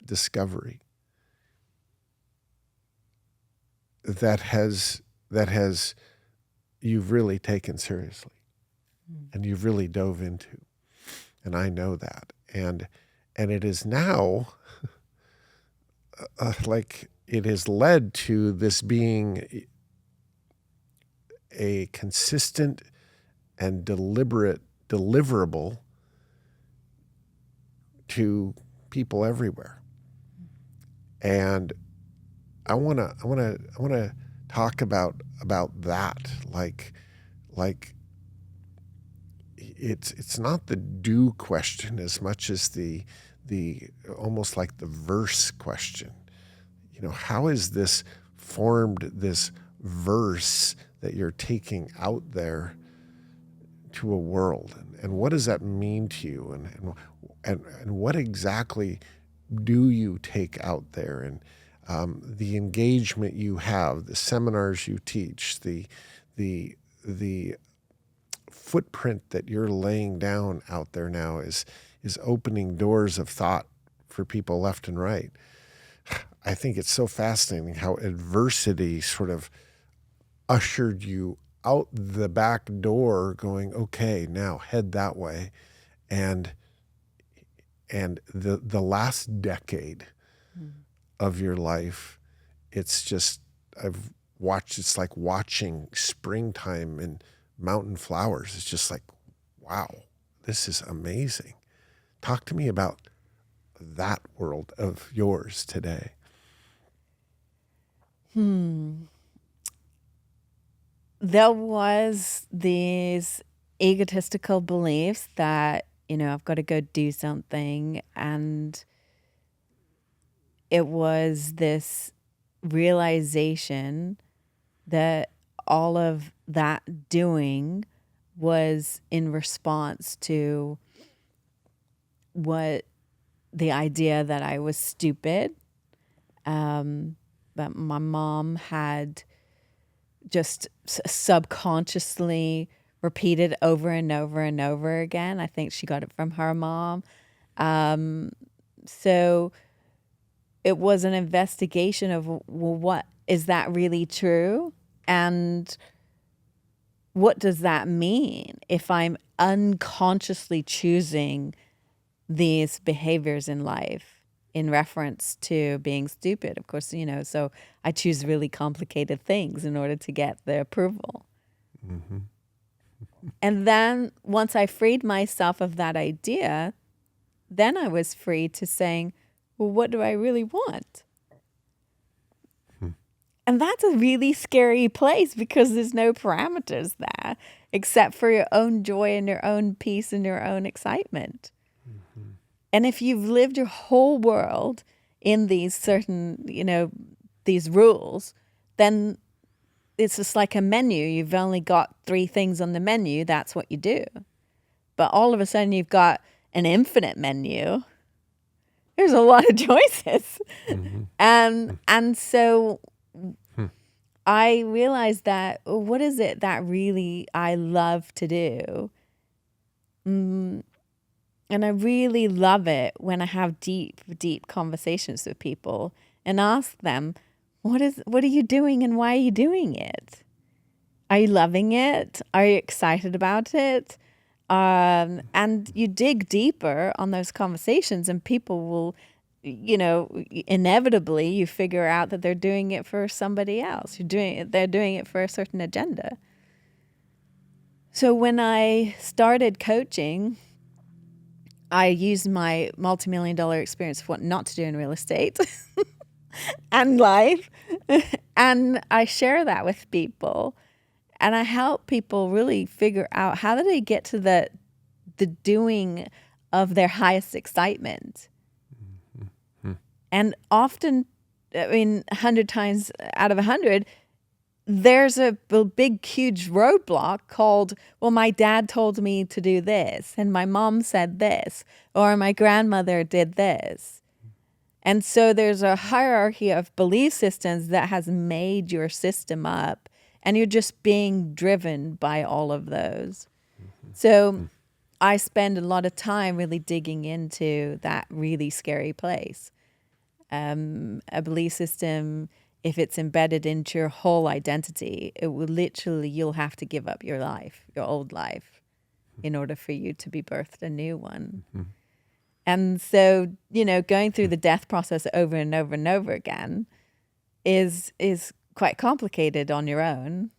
discovery that has you've really taken seriously, and you've really dove into, and I know that, and it is now like it has led to this being a consistent and deliberate deliverable to people everywhere. And I want to talk about that, like it's not the do question as much as the almost like the verse question. How is this formed, this verse that you're taking out there to a world, and what does that mean to you, and what exactly do you take out there, and the engagement you have, the seminars you teach, the footprint that you're laying down out there now is opening doors of thought for people left and right. I think it's so fascinating how adversity sort of ushered you out the back door going, okay, now head that way. And the last decade of your life, it's just, it's like watching springtime and mountain flowers. It's just like, wow, this is amazing. Talk to me about that world of yours today. There was these egotistical beliefs that, I've got to go do something. And it was this realization that all of that doing was in response to what the idea that I was stupid, that my mom had just subconsciously repeated over and over and over again. I think she got it from her mom. So it was an investigation of, well, what is that really true? And what does that mean if I'm unconsciously choosing these behaviors in life in reference to being stupid? Of course, so I choose really complicated things in order to get the approval. Mm-hmm. And then once I freed myself of that idea, then I was free to saying, well, what do I really want? And that's a really scary place because there's no parameters there except for your own joy and your own peace and your own excitement. Mm-hmm. And if you've lived your whole world in these certain, these rules, then it's just like a menu. You've only got 3 things on the menu. That's what you do. But all of a sudden you've got an infinite menu. There's a lot of choices. Mm-hmm. And so I realized that, what is it that really I love to do? And I really love it when I have deep, deep conversations with people and ask them, what are you doing and why are you doing it? Are you loving it? Are you excited about it? And you dig deeper on those conversations and people will, inevitably you figure out that they're doing it for somebody else. They're doing it for a certain agenda. So when I started coaching, I used my multi-million-dollar experience of what not to do in real estate and life. And I share that with people. And I help people really figure out how do they get to the doing of their highest excitement. Mm-hmm. And often, 100 times out of 100, there's a big, huge roadblock called, well, my dad told me to do this, and my mom said this, or my grandmother did this. And so there's a hierarchy of belief systems that has made your system up, and you're just being driven by all of those. Mm-hmm. So I spend a lot of time really digging into that really scary place. A belief system, if it's embedded into your whole identity, it will literally, you'll have to give up your life, your old life, in order for you to be birthed a new one. Mm-hmm. And so, going through the death process over and over and over again is quite complicated on your own.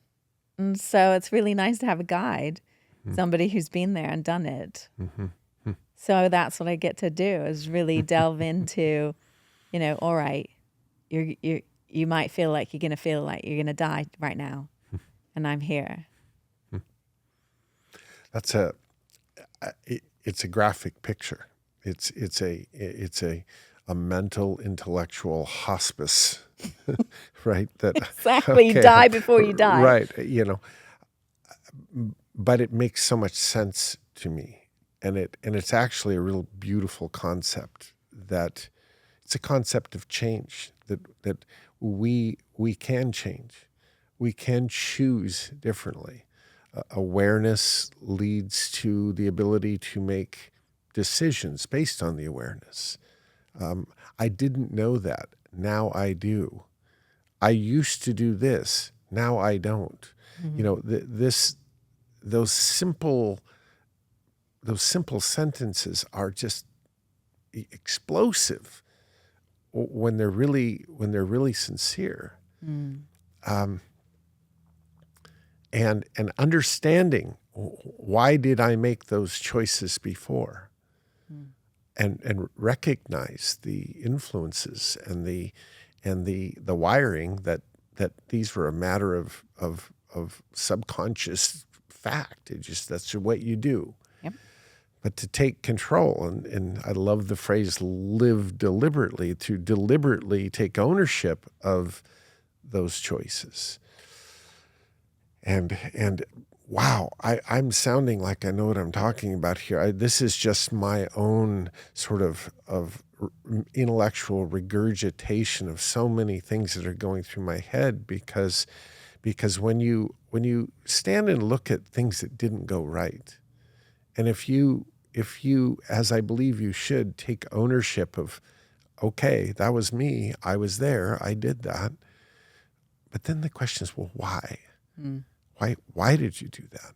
And so it's really nice to have a guide, somebody who's been there and done it. Mm-hmm. So that's what I get to do, is really delve into, all right, you might feel like you're going to die right now. And I'm here. That's it's a graphic picture. It's a mental, intellectual hospice, right? That exactly. Okay. Die before you die. Right. But it makes so much sense to me. And it's actually a real beautiful concept, that it's a concept of change, that we can change. We can choose differently. Awareness leads to the ability to make decisions based on the awareness. I didn't know that. Now I do. I used to do this. Now I don't. You know, those simple sentences are just explosive when they're really sincere. And understanding why did I make those choices before, and recognize the influences and the wiring that these were a matter of subconscious fact. That's what you do. Yep. But to take control, and I love the phrase "live deliberately," to deliberately take ownership of those choices. And wow, I'm sounding like I know what I'm talking about here. This is just my own sort of intellectual regurgitation of so many things that are going through my head, because when you stand and look at things that didn't go right, and if you, as I believe you should, take ownership of, okay, that was me, I was there, I did that. But then the question is, well, why? Why did you do that?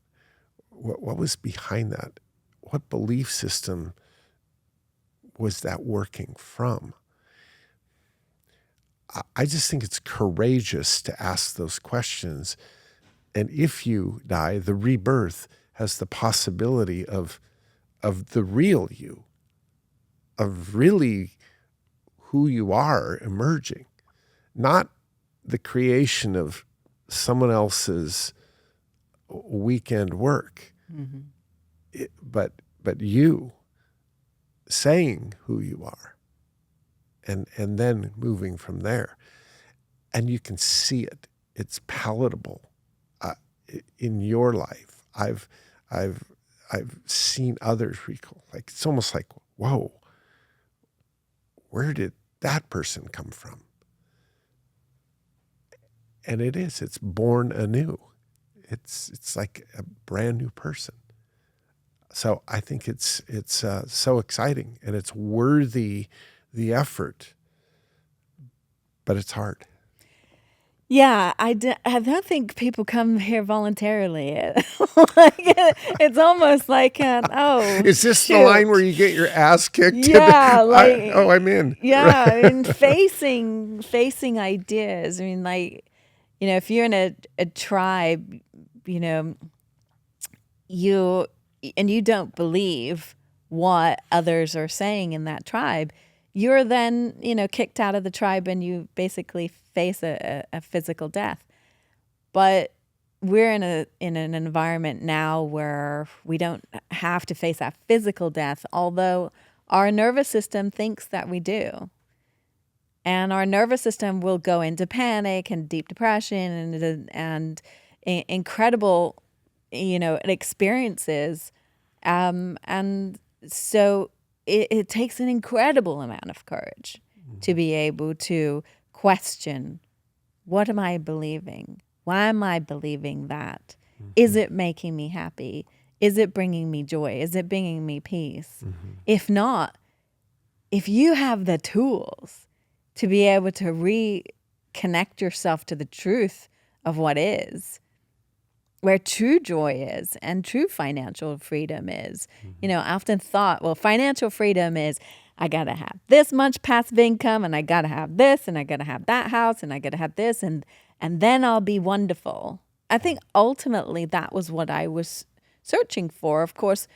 What was behind that? What belief system was that working from? I just think it's courageous to ask those questions. And if you die, the rebirth has the possibility of the real you, of really who you are emerging, not the creation of someone else's weekend work, but you saying who you are, and then moving from there. And you can see it. It's palatable in your life. I've seen others recall. Like, it's almost like, whoa, where did that person come from? And it's born anew. It's like a brand new person. So I think it's so exciting, and it's worthy the effort, but it's hard. Yeah, I don't think people come here voluntarily. It's almost like, is this shoot. the line where you get your ass kicked? Yeah, I'm in. Yeah, I mean, facing ideas. I mean, like, if you're in a tribe, you don't believe what others are saying in that tribe, you're then, kicked out of the tribe, and you basically face a physical death. But we're in an environment now where we don't have to face that physical death, although our nervous system thinks that we do. And our nervous system will go into panic and deep depression and incredible, experiences. And so it takes an incredible amount of courage to be able to question, what am I believing? Why am I believing that? Is it making me happy? Is it bringing me joy? Is it bringing me peace? If not, if you have the tools to be able to reconnect yourself to the truth of what is, where true joy is and true financial freedom is. I often thought, well, financial freedom is, I got to have this much passive income, and I got to have this, and I got to have that house, and I got to have this, and then I'll be wonderful. I think ultimately that was what I was searching for. Of course,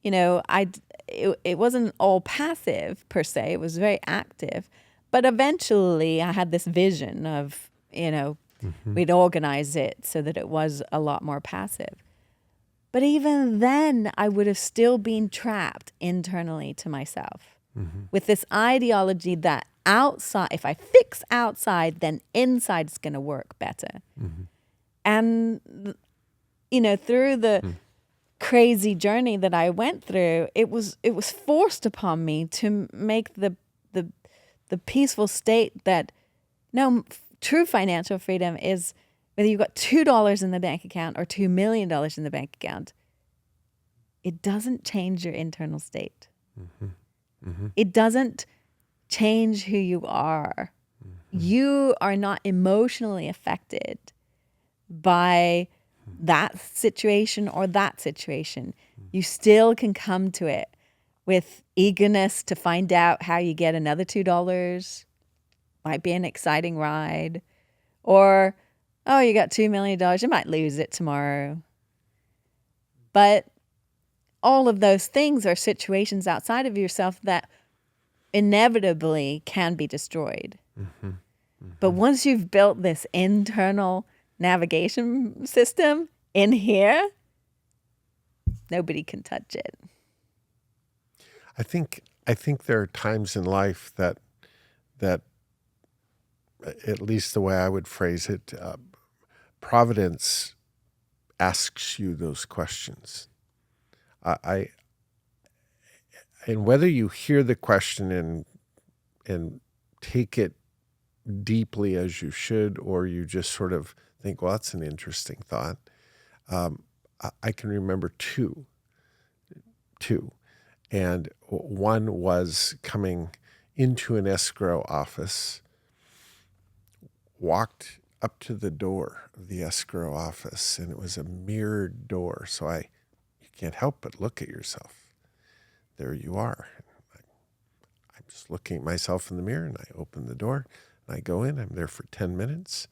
it wasn't all passive per se. It was very active. But eventually I had this vision of, we'd organize it so that it was a lot more passive. But even then, I would have still been trapped internally to myself with this ideology that outside, if I fix outside, then inside is going to work better. And, through the crazy journey that I went through, it was forced upon me to make the peaceful state that true financial freedom is whether you've got $2 in the bank account or $2 million in the bank account. It doesn't change your internal state. It doesn't change who you are. You are not emotionally affected by that situation or that situation. You still can come to it with eagerness to find out how you get another $2. Might be an exciting ride. Or, oh, you got $2 million. You might lose it tomorrow. But all of those things are situations outside of yourself that inevitably can be destroyed. But once you've built this internal navigation system in here, nobody can touch it. I think there are times in life that at least the way I would phrase it, Providence asks you those questions. And whether you hear the question and take it deeply as you should, or you just sort of think, well, that's an interesting thought. I can remember two. And one was coming into an escrow office, walked up to the door of the escrow office, and it was a mirrored door. So you can't help but look at yourself. There you are. I'm just looking at myself in the mirror, and I open the door, and I go in. I'm there for 10 minutes,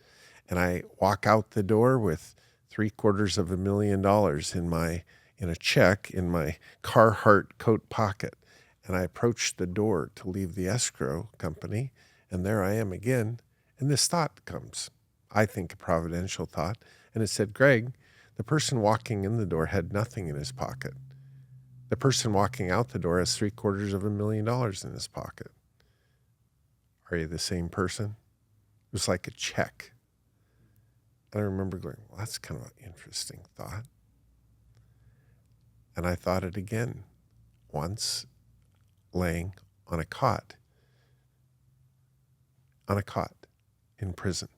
and I walk out the door with $750,000 in a check in my Carhartt coat pocket. And I approached the door to leave the escrow company, and there I am again. And this thought comes, I think a providential thought, and it said, Greg, the person walking in the door had nothing in his pocket. The person walking out the door has $750,000 in his pocket. Are you the same person? It was like a check. And I remember going, well, that's kind of an interesting thought. And I thought it again once, laying on a cot in prison.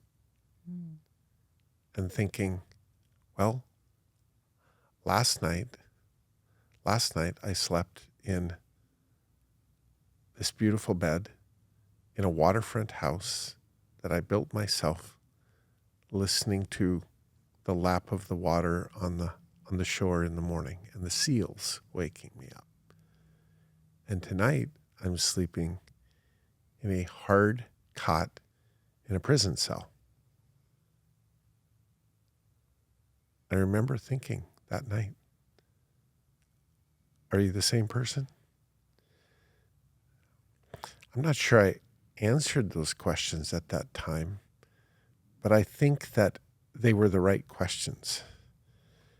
And thinking, well, last night I slept in this beautiful bed in a waterfront house that I built myself, listening to the lap of the water on the shore in the morning and the seals waking me up. And tonight I'm sleeping in a hard cot in a prison cell. I remember thinking that night, are you the same person? I'm not sure I answered those questions at that time, but I think that they were the right questions,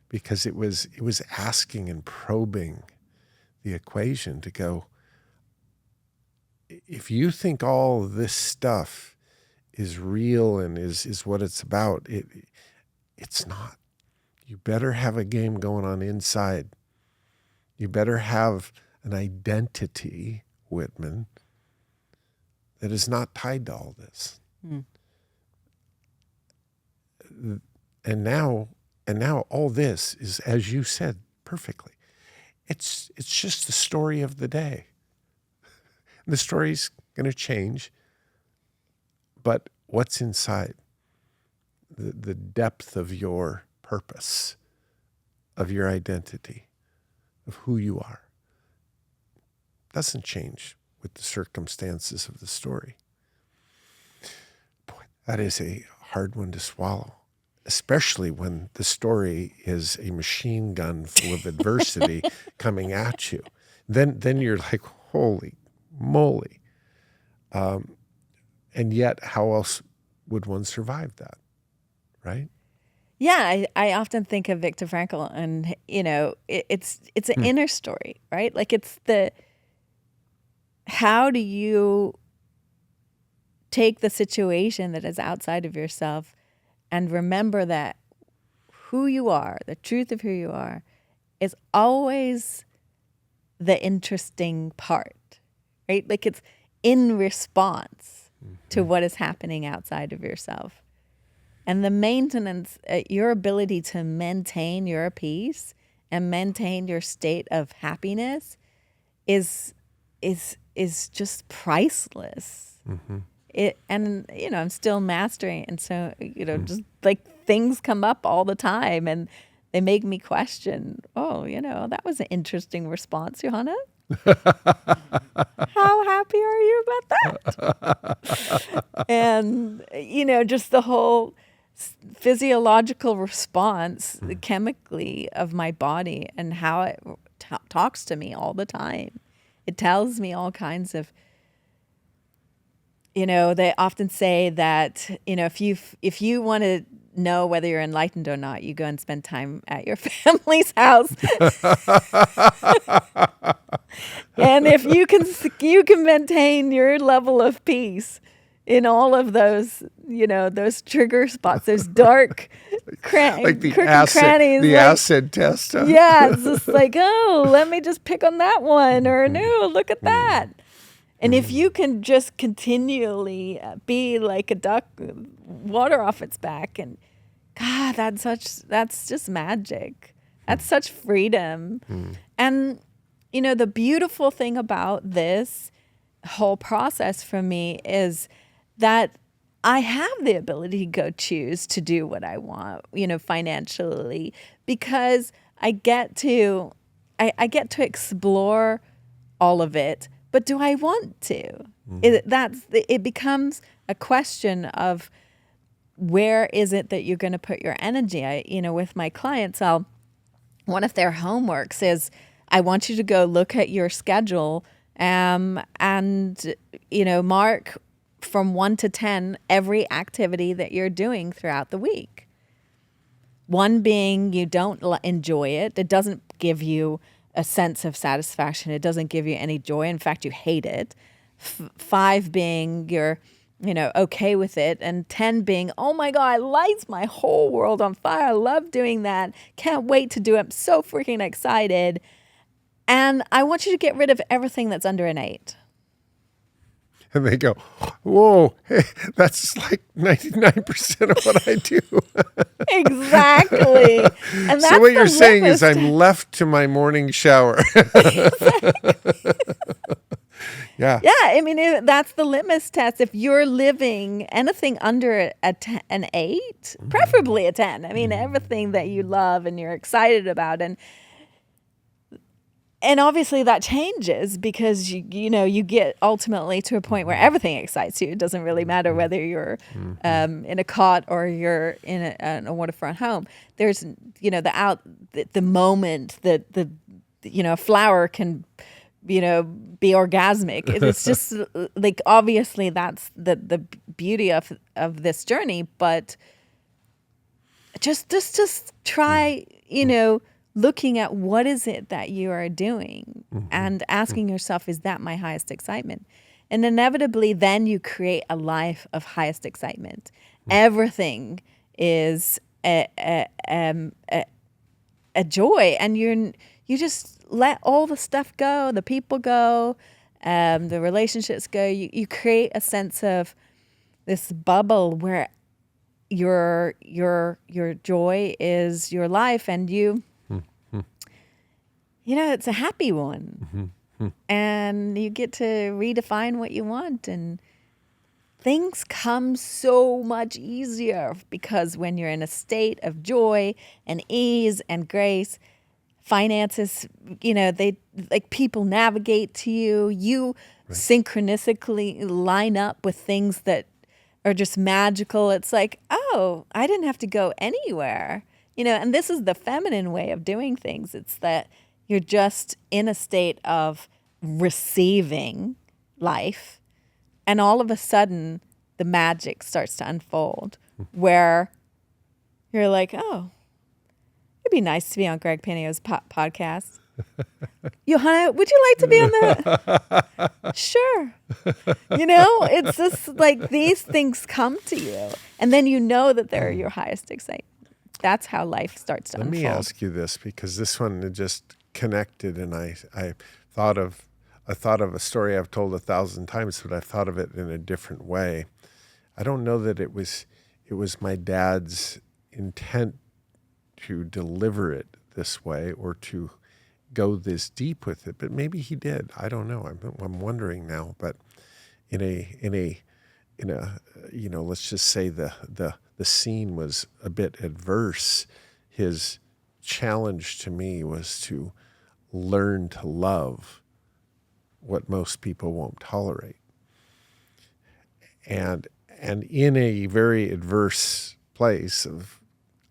because it was asking and probing the equation to go, if you think all this stuff is real and is what it's about, it's not. You better have a game going on inside. You better have an identity, Whitman, that is not tied to all this. And now all this is, as you said perfectly, it's just the story of the day. The story's going to change, but what's inside, the depth of your purpose, of your identity, of who you are, doesn't change with the circumstances of the story. Boy, that is a hard one to swallow, especially when the story is a machine gun full of adversity coming at you. Then you're like, holy moly. And yet, how else would one survive that, right? Yeah, I often think of Viktor Frankl, and it's an inner story, right? Like it's how do you take the situation that is outside of yourself and remember that who you are, the truth of who you are, is always the interesting part, right? Like it's in response to what is happening outside of yourself. And the maintenance, your ability to maintain your peace and maintain your state of happiness is is just priceless. I'm still mastering. And so, just like things come up all the time and they make me question, that was an interesting response, Johanna. How happy are you about that? And, just the whole physiological response chemically of my body and how it talks to me all the time. It tells me all kinds of, they often say that, if you want to know whether you're enlightened or not, you go and spend time at your family's house. And if you can maintain your level of peace in all of those, those trigger spots, those dark like the crannies, acid test. Huh? Yeah, it's just like, oh, let me just pick on that one, or no, look at that. And if you can just continually be like a duck, water off its back, and God, that's just magic. That's such freedom. And, the beautiful thing about this whole process for me is that I have the ability to go choose to do what I want, financially, because I get to explore all of it. But do I want to? It becomes a question of where is it that you're going to put your energy? With my clients, one of their homeworks is I want you to go look at your schedule and mark from 1 to 10 every activity that you're doing throughout the week. 1 being you don't enjoy it. It doesn't give you a sense of satisfaction. It doesn't give you any joy. In fact, you hate it. 5 being you're, okay with it. And 10 being, oh my God, it lights my whole world on fire. I love doing that. Can't wait to do it. I'm so freaking excited. And I want you to get rid of everything that's under an 8. And they go, whoa, hey, that's like 99% of what I do. Exactly. And that's so what you're saying is I'm left to my morning shower. Yeah. Yeah. I mean, that's the litmus test. If you're living anything under an 8, preferably a 10. I mean, everything that you love and you're excited about. And obviously that changes because you get ultimately to a point where everything excites you. It doesn't really matter whether you're in a cot or you're in a waterfront home. There's the moment that a flower can be orgasmic. It's just like obviously that's the beauty of this journey. But just try looking at what is it that you are doing and asking yourself, is that my highest excitement? And inevitably, then you create a life of highest excitement. Everything is a joy, and you just let all the stuff go, the people go, the relationships go. You create a sense of this bubble where your joy is your life, and it's a happy one. And you get to redefine what you want, and things come so much easier because when you're in a state of joy and ease and grace, finances, they like people navigate to you. You synchronistically line up with things that are just magical. It's like, oh, I didn't have to go anywhere. And this is the feminine way of doing things. It's that you're just in a state of receiving life, and all of a sudden the magic starts to unfold where you're like, oh, it'd be nice to be on Greg Pinneo's podcast. Johanna, would you like to be on that? Sure. It's just like these things come to you, and then that they're your highest excitement. That's how life starts to unfold. Let me ask you this, because this one just connected, and I thought of a story I've told 1,000 times, but I thought of it in a different way. I don't know that it was my dad's intent to deliver it this way or to go this deep with it, but maybe he did. I don't know. I'm wondering now. But in a let's just say the scene was a bit adverse. His challenge to me was to learn to love what most people won't tolerate. And in a very adverse place of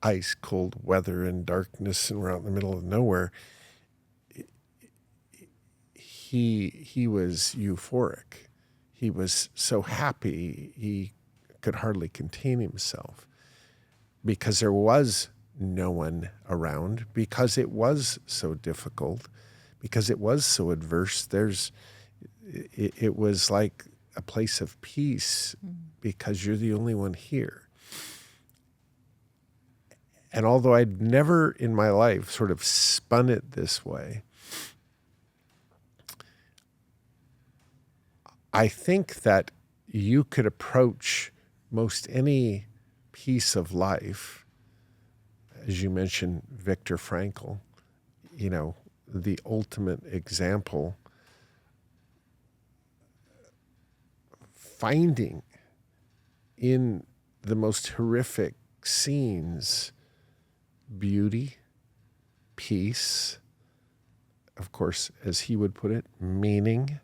ice cold weather and darkness, and we're out in the middle of nowhere, he was euphoric. He was so happy he could hardly contain himself because there was no one around, because it was so difficult, because it was so adverse. It was like a place of peace because you're the only one here. And although I'd never in my life sort of spun it this way, I think that you could approach most any piece of life, as you mentioned, Viktor Frankl, the ultimate example, finding in the most horrific scenes beauty, peace, of course, as he would put it, meaning,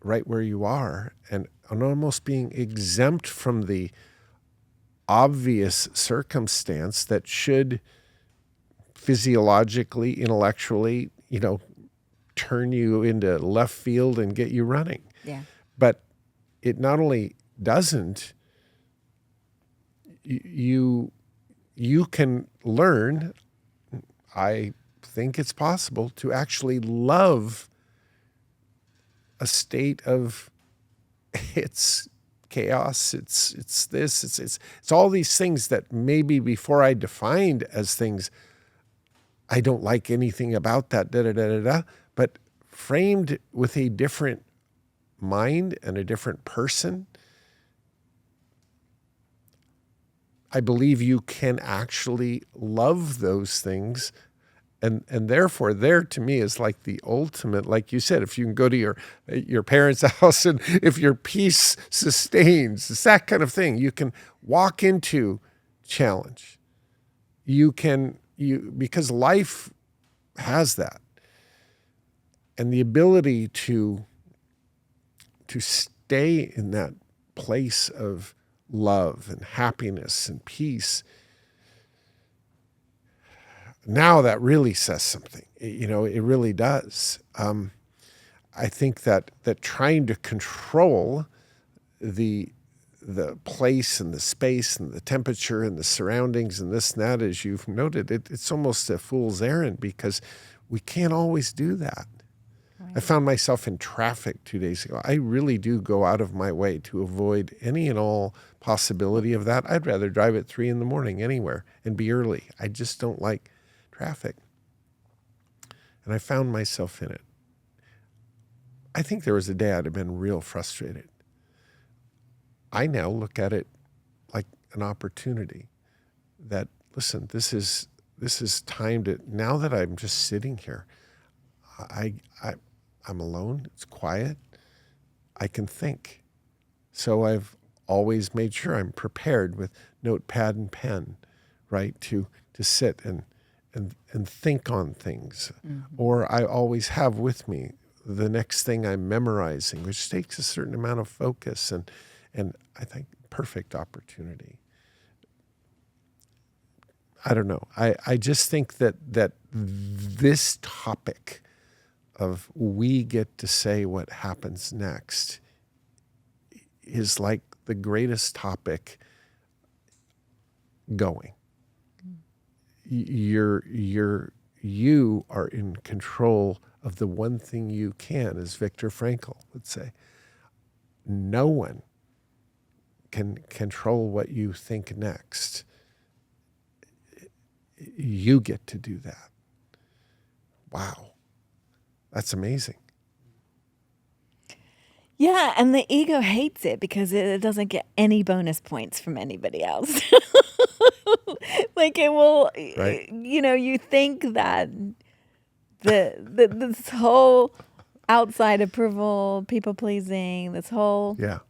right where you are, and almost being exempt from the obvious circumstance that should physiologically, intellectually, turn you into left field and get you running. Yeah. But it not only doesn't, you can learn, I think it's possible, to actually love a state of it's chaos, it's this, it's all these things that maybe before I defined as things, I don't like anything about that, but framed with a different mind and a different person, I believe you can actually love those things. And therefore, there to me is like the ultimate, like you said, if you can go to your parents' house and if your peace sustains, it's that kind of thing. You can walk into challenge. Because life has that. And the ability to stay in that place of love and happiness and peace, now that really says something. It really does. I think that trying to control the place and the space and the temperature and the surroundings and this and that, as you've noted, it's almost a fool's errand because we can't always do that. Right. I found myself in traffic 2 days ago. I really do go out of my way to avoid any and all possibility of that. I'd rather drive at 3 a.m. anywhere and be early. I just don't like traffic. And I found myself in it. I think there was a day I'd have been real frustrated. I now look at it like an opportunity that, listen, this is time to, now that I'm just sitting here, I'm alone, it's quiet, I can think. So I've always made sure I'm prepared with notepad and pen, right, to sit and think on things. Mm-hmm. Or I always have with me the next thing I'm memorizing, which takes a certain amount of focus and I think perfect opportunity. I don't know. I just think that this topic of we get to say what happens next is like the greatest topic going. You are in control of the one thing you can, as Viktor Frankl would say. No one can control what you think next. You get to do that. Wow. That's amazing. Yeah, and the ego hates it because it doesn't get any bonus points from anybody else. Like it will, Right. you think that this whole outside approval, people pleasing, this whole, Yeah.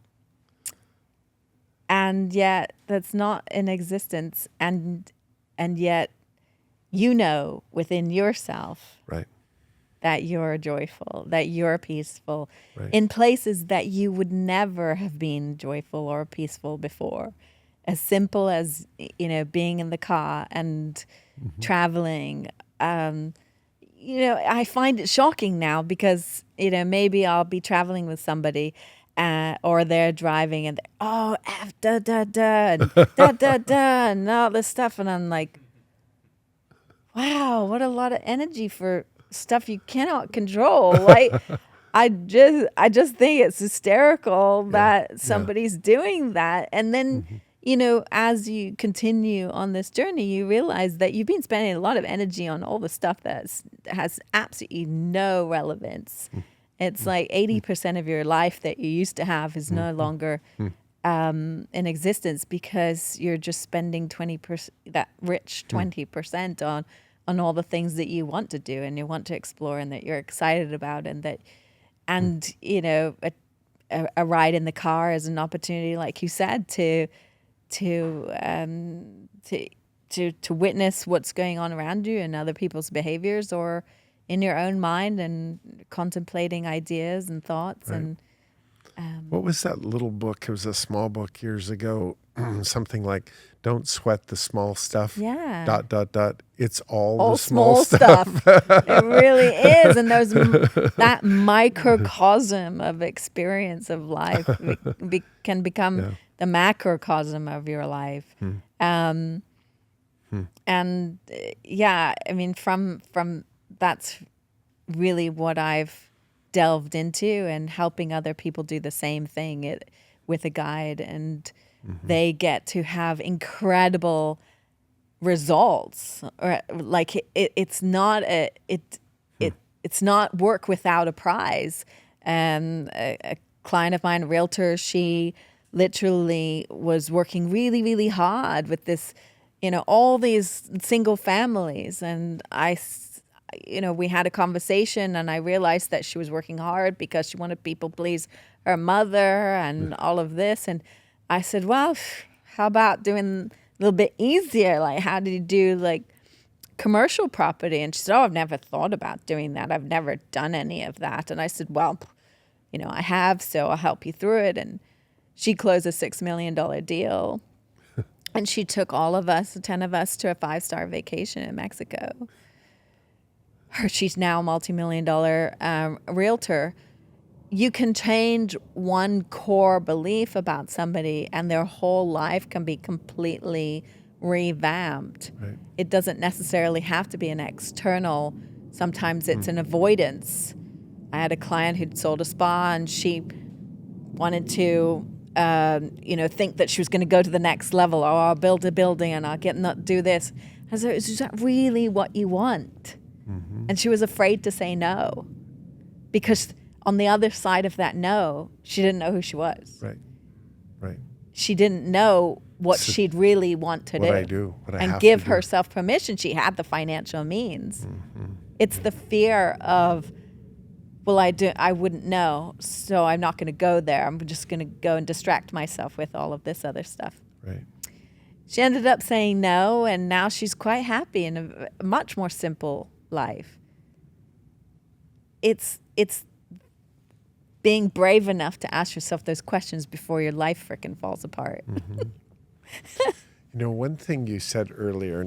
and yet that's not in existence. And yet, within yourself Right. that you're joyful, that you're peaceful Right. in places that you would never have been joyful or peaceful before. As simple as, being in the car and traveling. I find it shocking now because, maybe I'll be traveling with somebody or they're driving and F da da da and da da da and all this stuff. And I'm like, wow, what a lot of energy for stuff you cannot control. Like, I just think it's hysterical that somebody's doing that. And then, as you continue on this journey, you realize that you've been spending a lot of energy on all the stuff that has absolutely no relevance. It's like 80% of your life that you used to have is no longer in existence because you're just spending 20%, that rich 20% on all the things that you want to do and you want to explore and that you're excited about, and that, and a ride in the car is an opportunity, like you said, to witness what's going on around you and other people's behaviors, or in your own mind, and contemplating ideas and thoughts. Right. And What was that little book? It was a small book years ago. Something like, "Don't sweat the small stuff." yeah, It's all all the small stuff. It really is. And there's that microcosm of experience of life can become the macrocosm of your life. And I mean, from that's really what I've delved into, and helping other people do the same thing with a guide, and they get to have incredible results. Or like it's not it's not work without a prize. A client of mine, a realtor, she literally was working really, really hard with this, all these single families, and we had a conversation, and I realized that she was working hard because she wanted to people please her mother and all of this. And I said, well, how about doing a little bit easier? Like, how did you do like commercial property? And she said, I've never thought about doing that. I've never done any of that. And I said, well, I have, so I'll help you through it. And she closed a $6 million deal. And she took all of us, 10 of us, to a 5-star vacation in Mexico. She's now a multi-million-dollar realtor. You can change one core belief about somebody and their whole life can be completely revamped. Right. It doesn't necessarily have to be an external. Sometimes it's an avoidance. I had a client who'd sold a spa, and she wanted to, think that she was going to go to the next level. Oh, I'll build a building and I'll do this. I said, is that really what you want? And she was afraid to say no, because on the other side of that no, she didn't know who she was. Right. She didn't know what she'd really want to do. What I and have give to do. herself permission. She had the financial means. It's the fear of, well, I wouldn't know, so I'm not going to go there. I'm just going to go and distract myself with all of this other stuff. Right. She ended up saying no, and now she's quite happy in a much more simple life. It's being brave enough to ask yourself those questions before your life frickin' falls apart. One thing you said earlier,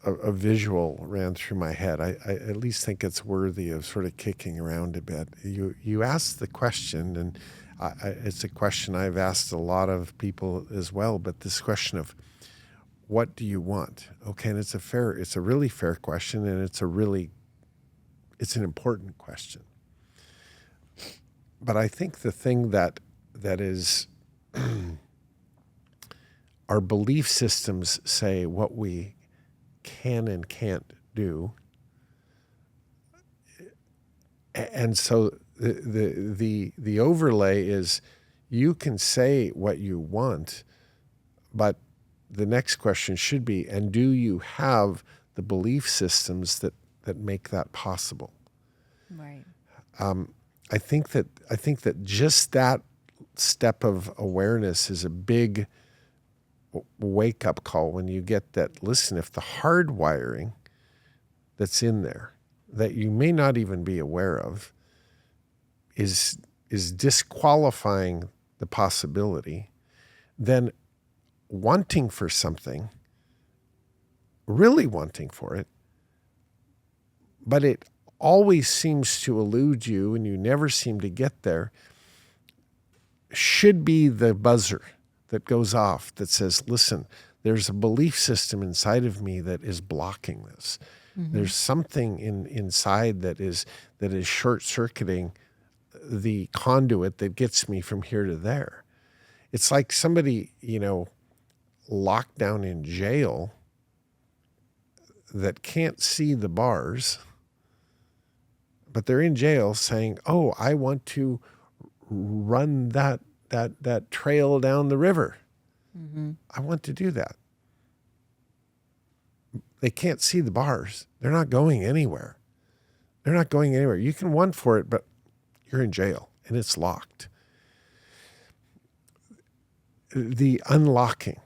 a visual ran through my head. I at least think it's worthy of sort of kicking around a bit. You asked the question, and it's a question I've asked a lot of people as well, but this question of, what do you want? Okay, and it's a really fair question, and it's an important question. But I think the thing that is our belief systems say what we can and can't do. And so the overlay is, you can say what you want, but the next question should be, and do you have the belief systems that make that possible? Right. I think that just that step of awareness is a big wake up call when you get that. Listen, if the hardwiring that's in there that you may not even be aware of is disqualifying the possibility, then wanting for something, really wanting for it, but it always seems to elude you and you never seem to get there, should be the buzzer that goes off that says, listen, there's a belief system inside of me that is blocking this. Mm-hmm. There's something inside that is short-circuiting the conduit that gets me from here to there. It's like somebody, locked down in jail that can't see the bars, but they're in jail saying, oh, I want to run that trail down the river. Mm-hmm. I want to do that. They can't see the bars. They're not going anywhere. You can want for it, but you're in jail and it's locked. The unlocking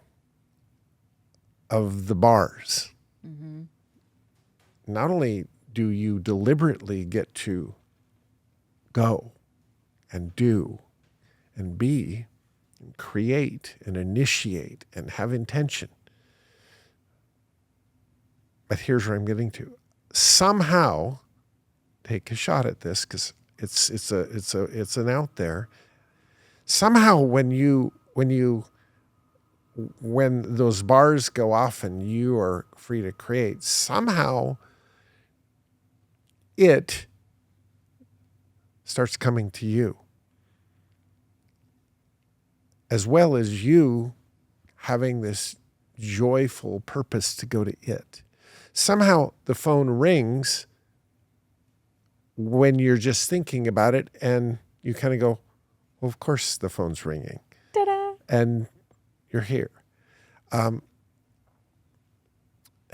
of the bars. Mm-hmm. Not only do you deliberately get to go and do and be and create and initiate and have intention. But here's where I'm getting to. Somehow, take a shot at this because it's an out there. Somehow when those bars go off and you are free to create, somehow it starts coming to you, as well as you having this joyful purpose to go to it. Somehow the phone rings when you're just thinking about it and you kind of go, well, of course the phone's ringing. Ta-da! And you're here. In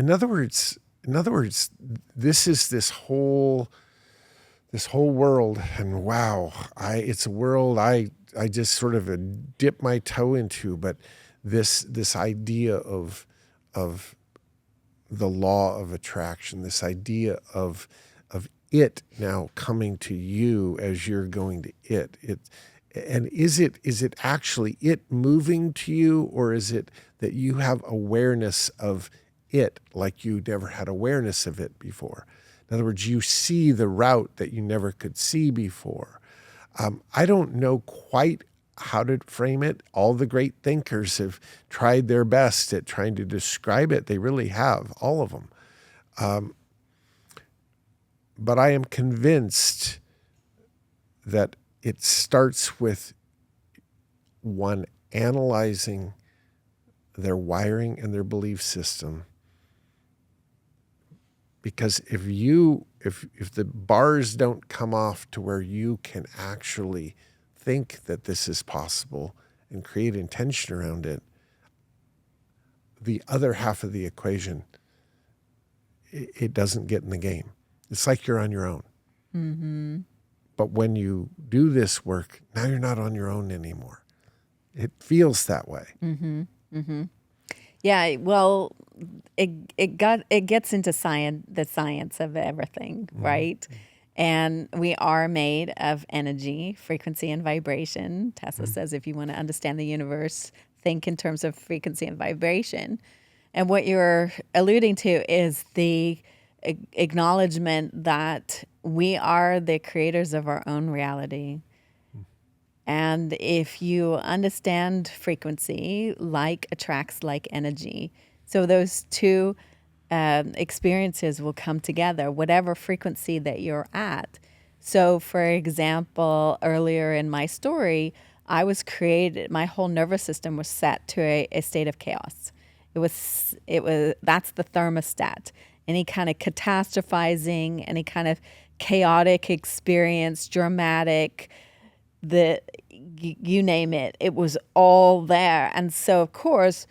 other words, this is this whole world, and wow, it's a world I just sort of dip my toe into, but this idea of the law of attraction, this idea of it now coming to you as you're going to it. And is it actually it moving to you, or is it that you have awareness of it like you never had awareness of it before? In other words, you see the route that you never could see before. I don't know quite how to frame it. All the great thinkers have tried their best at trying to describe it. They really have, all of them. But I am convinced that it starts with one analyzing their wiring and their belief system. Because if the bars don't come off to where you can actually think that this is possible and create intention around it, the other half of the equation, it doesn't get in the game. It's like you're on your own. Mm-hmm. But when you do this work, now you're not on your own anymore. It feels that way. Mm-hmm. Mm-hmm. Yeah, well, it gets into the science of everything, right? Mm-hmm. And we are made of energy, frequency, and vibration. Tesla says if you want to understand the universe, think in terms of frequency and vibration. And what you're alluding to is the acknowledgement that we are the creators of our own reality. And if you understand frequency, like attracts like energy. So those two experiences will come together, whatever frequency that you're at. So for example, earlier in my story, my whole nervous system was set to a state of chaos. That's the thermostat. Any kind of catastrophizing, any kind of chaotic experience, dramatic, you name it, it was all there. And so, of course,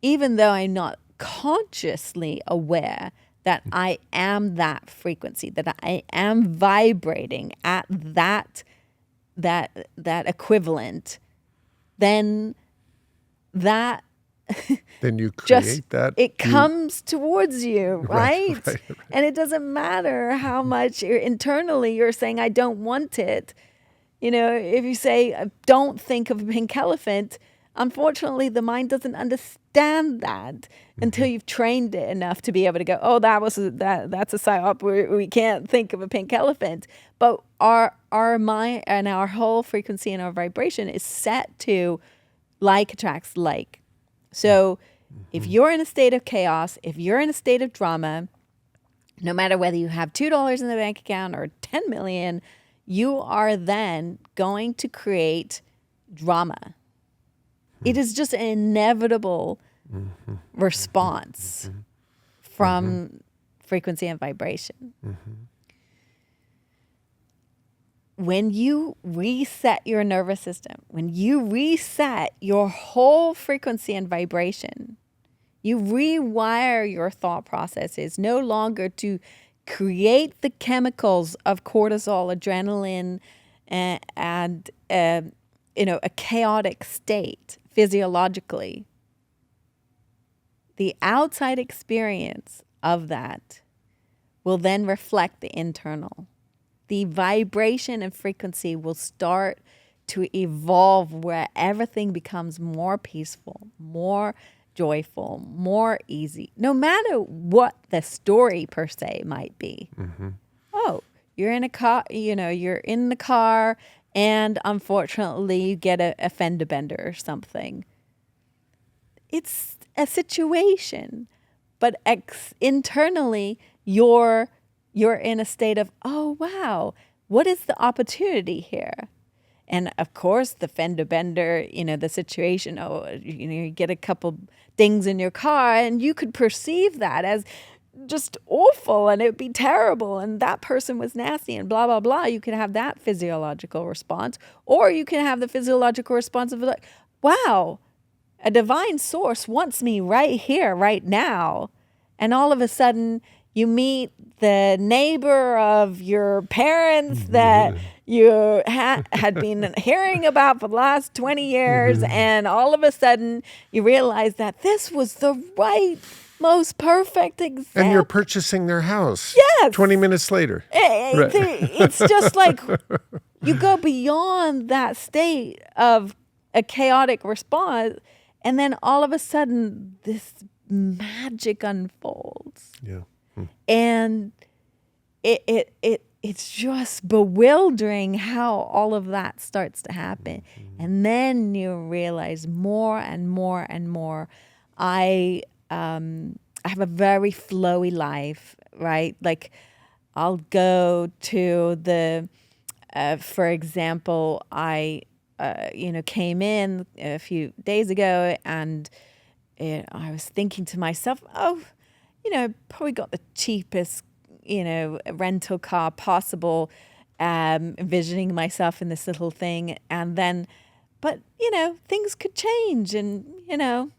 even though I'm not consciously aware that I am that frequency, that I am vibrating at that equivalent, then that Then you just create that. it comes towards you, right? Right. And it doesn't matter how much internally you're saying I don't want it. You know, if you say don't think of a pink elephant, unfortunately the mind doesn't understand that until you've trained it enough to be able to go, oh, that's a psyop. We can't think of a pink elephant. But our mind and our whole frequency and our vibration is set to like attracts like. So if you're in a state of chaos, if you're in a state of drama, no matter whether you have $2 in the bank account or 10 million, you are then going to create drama. It is just an inevitable response from frequency and vibration. When you reset your nervous system, when you reset your whole frequency and vibration, you rewire your thought processes no longer to create the chemicals of cortisol, adrenaline, and a chaotic state physiologically. The outside experience of that will then reflect the internal. The vibration and frequency will start to evolve where everything becomes more peaceful, more joyful, more easy, no matter what the story per se might be. Oh, you're in a car, you're in the car and unfortunately you get a fender bender or something. It's a situation, but internally you're in a state of, oh, wow, what is the opportunity here? And of course, the fender bender, the situation, you get a couple dings in your car and you could perceive that as just awful and it would be terrible and that person was nasty and blah, blah, blah. You can have that physiological response, or you can have the physiological response of like, wow, a divine source wants me right here, right now. And all of a sudden you meet the neighbor of your parents that you had been hearing about for the last 20 years. And all of a sudden you realize that this was the right, most perfect example. And you're purchasing their house. Yes. 20 minutes later. It's just like you go beyond that state of a chaotic response. And then all of a sudden this magic unfolds. Yeah. And it's just bewildering how all of that starts to happen. And then you realize more and more and more. I have a very flowy life, right? Like I'll go to for example, I came in a few days ago and I was thinking to myself, probably got the cheapest, rental car possible, envisioning myself in this little thing. And then, but, things could change and,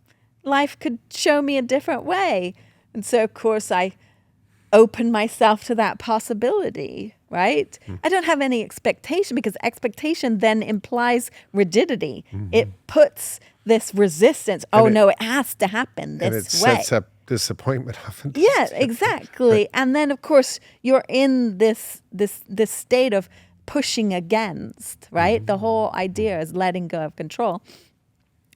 life could show me a different way. And so, of course, I open myself to that possibility, right? I don't have any expectation because expectation then implies rigidity. It puts this resistance. No, it has to happen this way. And it sets up disappointment often. Yeah, exactly. And then, of course, you're in this state of pushing against, right? The whole idea is letting go of control.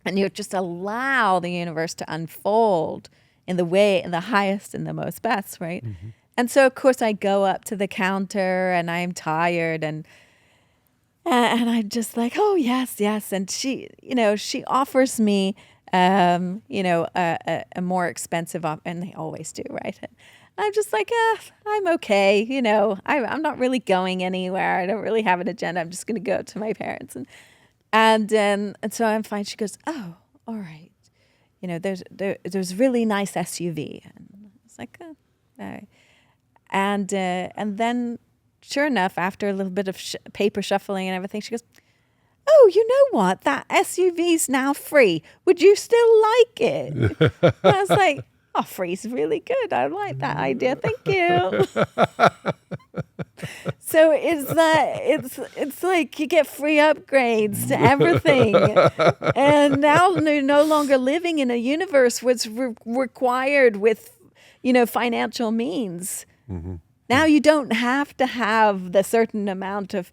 And you just allow the universe to unfold in the highest and the most best, right? And so, of course, I go up to the counter and I'm tired and I'm just like, oh, yes. And she offers me, a more expensive and they always do, right? And I'm just like, I'm okay. I'm not really going anywhere. I don't really have an agenda. I'm just going to go to my parents. And so I'm fine. She goes, oh, all right. There's really nice SUV. And I was like, oh, all right. And then, sure enough, after a little bit of paper shuffling and everything, she goes, oh, you know what? That SUV's now free. Would you still like it? And I was like, oh, free's really good. I like that idea. Thank you. So it's like you get free upgrades to everything. And now you're no longer living in a universe which required with, financial means. Mm-hmm. Now you don't have to have the certain amount of,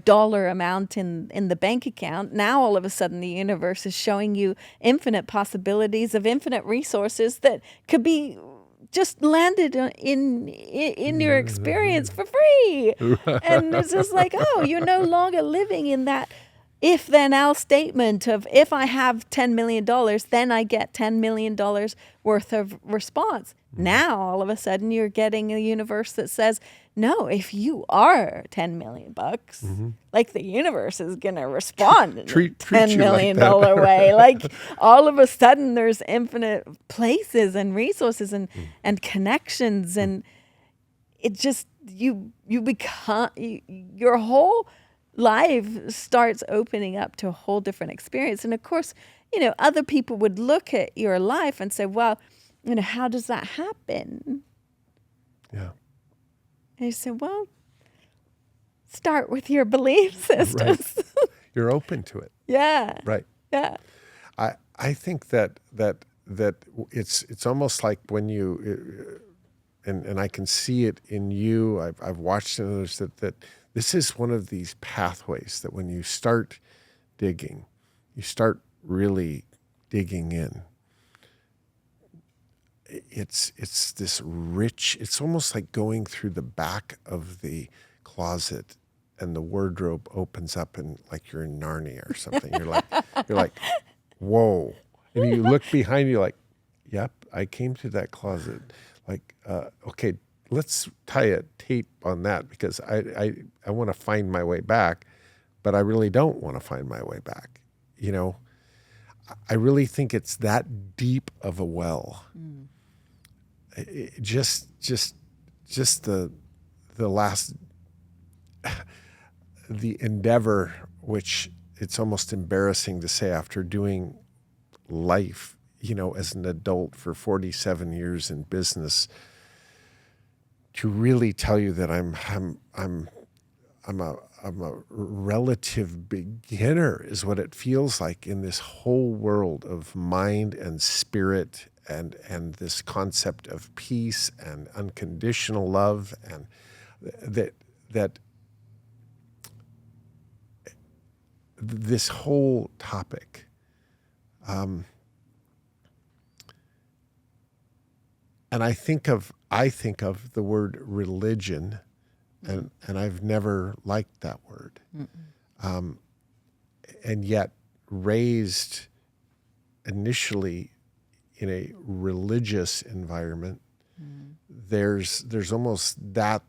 dollar amount in the bank account. Now all of a sudden the universe is showing you infinite possibilities of infinite resources that could be just landed in your experience for free. And it's just like, oh, you're no longer living in that if then else statement of if I have $10 million, then I get $10 million worth of response. Now, all of a sudden, you're getting a universe that says, no, if you are $10 million, like the universe is going to respond in treat $10 million like way. Like all of a sudden, there's infinite places and resources and connections. And it just, you become, your whole life starts opening up to a whole different experience. And of course, other people would look at your life and say, well, how does that happen? Yeah. And you say, well, start with your belief systems. Right. You're open to it. Yeah. Right. Yeah. I think that it's almost like when you and I can see it in you. I've watched in others that this is one of these pathways that when you start digging, you start really digging in. It's this rich, it's almost like going through the back of the closet and the wardrobe opens up and like you're in Narnia or something. You're like, whoa. And you look behind you like, yep, I came to that closet. Like, okay, let's tie a tape on that because I want to find my way back, but I really don't want to find my way back. I really think it's that deep of a well. Just the last, the endeavor, which it's almost embarrassing to say after doing life, as an adult for 47 years in business, to really tell you that I'm a relative beginner is what it feels like in this whole world of mind and spirit and this concept of peace and unconditional love and that this whole topic. And I think of the word religion, and I've never liked that word. And yet raised initially in a religious environment, there's almost that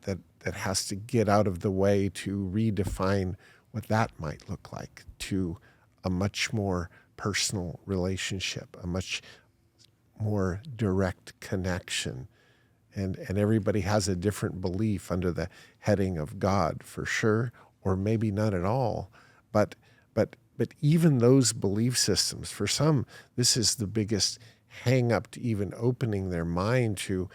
has to get out of the way to redefine what that might look like to a much more personal relationship, a much more direct connection. And everybody has a different belief under the heading of God for sure, or maybe not at all. But even those belief systems, for some, this is the biggest hang up to even opening their mind to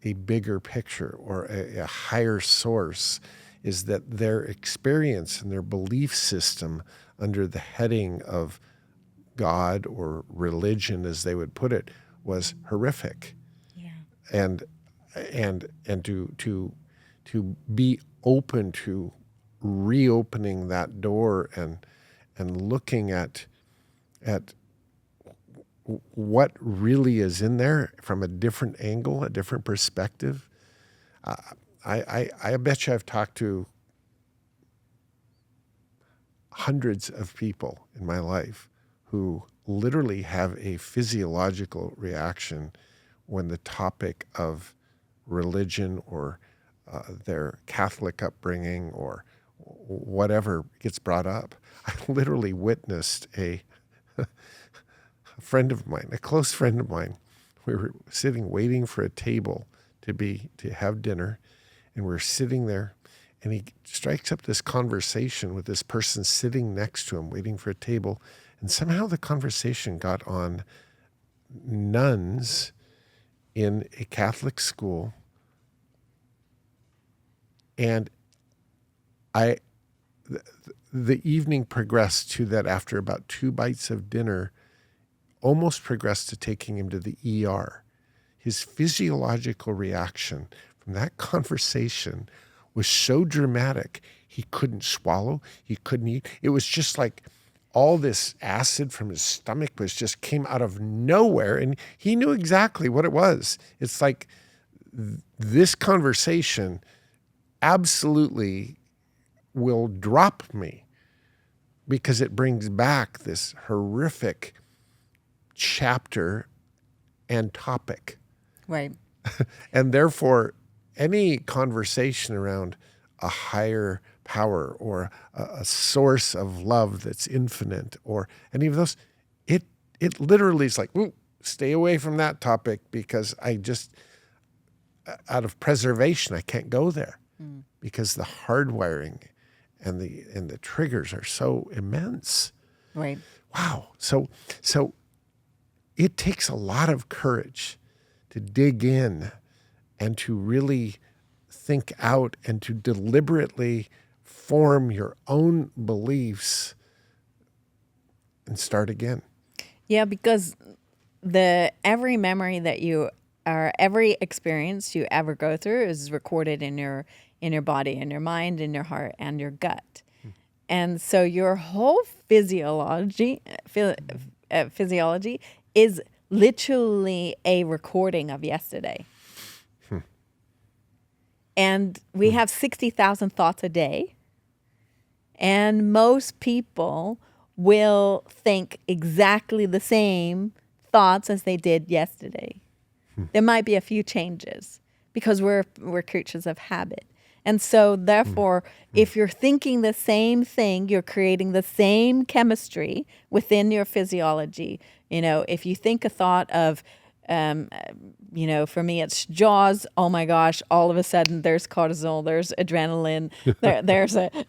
a bigger picture or a higher source, is that their experience and their belief system under the heading of God or religion, as they would put it, was horrific. Yeah. And to be open to reopening that door and looking at what really is in there from a different angle, a different perspective. I bet you I've talked to hundreds of people in my life who literally have a physiological reaction when the topic of religion or their Catholic upbringing or whatever gets brought up. I literally witnessed a friend of mine, a close friend of mine. We were sitting waiting for a table to have dinner, and we're sitting there, And he strikes up this conversation with this person sitting next to him, waiting for a table. And somehow the conversation got on nuns in a Catholic school. And the evening progressed to that after about 2 bites of dinner, almost progressed to taking him to the ER. His physiological reaction from that conversation was so dramatic. He couldn't swallow. He couldn't eat. It was just like all this acid from his stomach just came out of nowhere. And he knew exactly what it was. It's like this conversation absolutely will drop me because it brings back this horrific chapter and topic. Right. And therefore, any conversation around a higher power or a source of love that's infinite or any of those, it literally is like, stay away from that topic because I just, out of preservation, I can't go there because the hardwiring and the triggers are so immense. Right. Wow. So it takes a lot of courage to dig in and to really think out and to deliberately form your own beliefs and start again. Yeah, because every memory that you or every experience you ever go through is recorded in your body, in your mind, in your heart, and your gut. And so your whole physiology is literally a recording of yesterday. And we have 60,000 thoughts a day. And most people will think exactly the same thoughts as they did yesterday. There might be a few changes because we're creatures of habit. And so therefore, if you're thinking the same thing, you're creating the same chemistry within your physiology. If you think a thought of, for me, it's Jaws. Oh my gosh! All of a sudden, there's cortisol, there's adrenaline,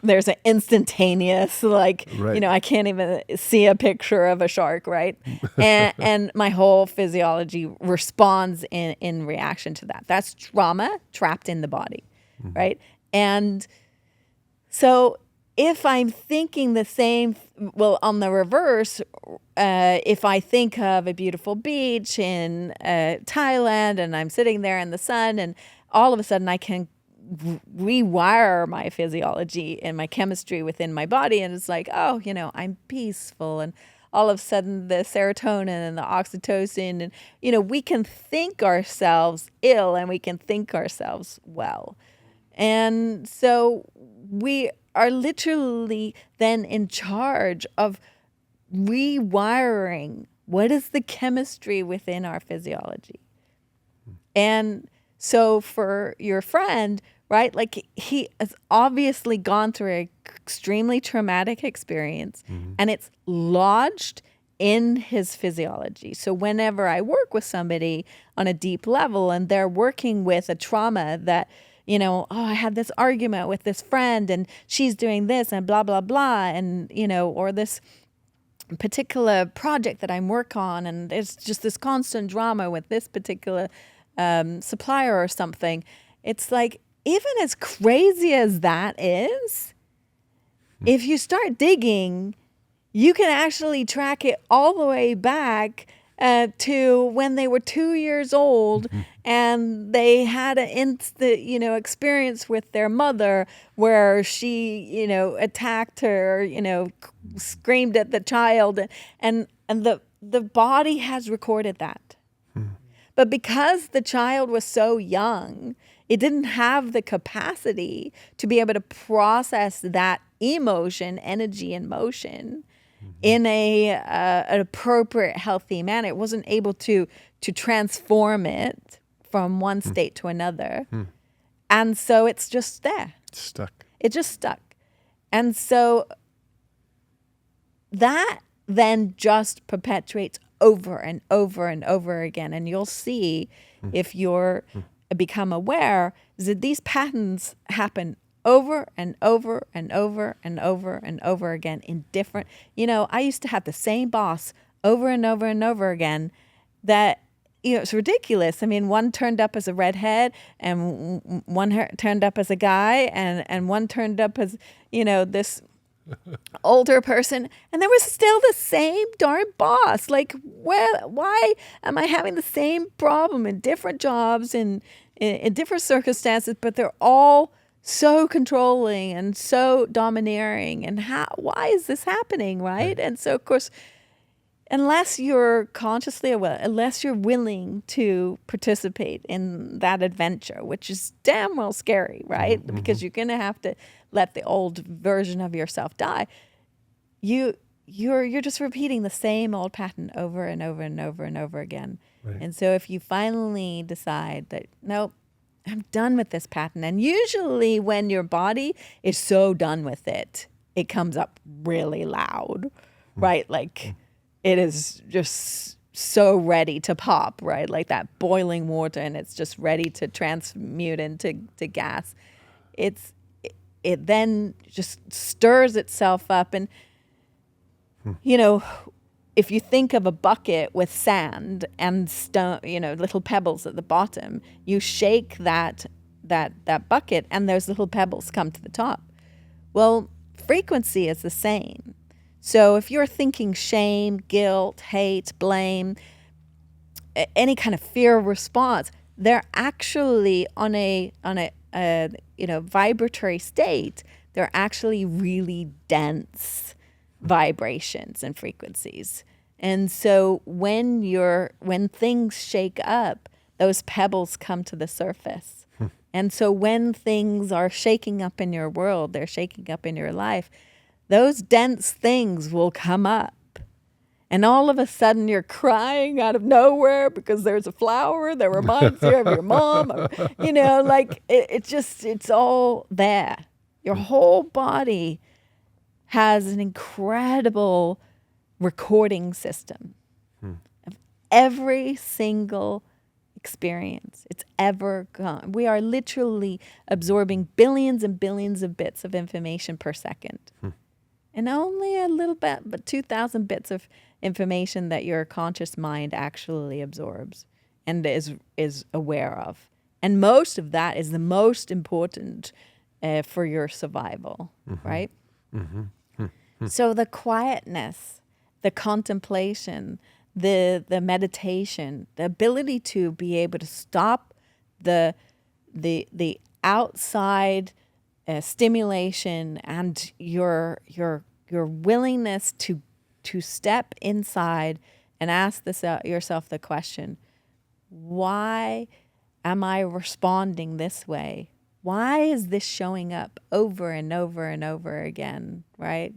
there's an instantaneous Right. I can't even see a picture of a shark, right? And my whole physiology responds in reaction to that. That's trauma trapped in the body, right? And so if I'm thinking the same, on the reverse, if I think of a beautiful beach in Thailand and I'm sitting there in the sun and all of a sudden I can rewire my physiology and my chemistry within my body. And it's like, I'm peaceful. And all of a sudden the serotonin and the oxytocin and, we can think ourselves ill and we can think ourselves well. And so we are literally then in charge of rewiring what is the chemistry within our physiology. And so for your friend, right, like he has obviously gone through an extremely traumatic experience and it's lodged in his physiology. So whenever I work with somebody on a deep level and they're working with a trauma that, I had this argument with this friend and she's doing this and blah, blah, blah. And, or this particular project that I'm working on and it's just this constant drama with this particular supplier or something. It's like, even as crazy as that is, if you start digging, you can actually track it all the way back to when they were 2 years old and they had an experience with their mother where she, attacked her, screamed at the child and the body has recorded that. But because the child was so young, it didn't have the capacity to be able to process that emotion, energy, and motion in an appropriate, healthy manner. It wasn't able to transform it from one state to another. And so it's just there. It's stuck. It just stuck. And so that then just perpetuates over and over and over again. And you'll see if you're become aware that these patterns happen over and over and over and over and over again in different, I used to have the same boss over and over and over again that, it's ridiculous. I mean, one turned up as a redhead and one turned up as a guy and one turned up as, this older person, and there was still the same darn boss. Like, why am I having the same problem in different jobs and in different circumstances, but they're all so controlling and so domineering? And why is this happening, right? And so, of course, unless you're consciously aware, unless you're willing to participate in that adventure, which is damn well scary, right? Mm-hmm. Because you're going to have to let the old version of yourself die. You're just repeating the same old pattern over and over and over and over again. Right. And so if you finally decide that, nope, I'm done with this pattern, and usually when your body is so done with it, it comes up really loud, right? Like, it is just so ready to pop, right? Like that boiling water, and it's just ready to transmute into gas. It then just stirs itself up. And, if you think of a bucket with sand and stone, little pebbles at the bottom, you shake that bucket and those little pebbles come to the top. Well, frequency is the same. So if you're thinking shame, guilt, hate, blame, any kind of fear response, they're actually on a vibratory state. They're actually really dense vibrations and frequencies. And so when things shake up, those pebbles come to the surface. And so when things are shaking up in your world, they're shaking up in your life, those dense things will come up. And all of a sudden you're crying out of nowhere because there's a flower that reminds you of your mom. Or, it's all there. Your whole body has an incredible recording system of every single experience it's ever gone. We are literally absorbing billions and billions of bits of information per second. And only a little bit, but 2,000 bits of information that your conscious mind actually absorbs and is aware of. And most of that is the most important for your survival, right? So the quietness, the contemplation, the meditation, the ability to be able to stop the outside stimulation and your willingness to step inside and ask yourself the question, why am I responding this way? Why is this showing up over and over and over again, right?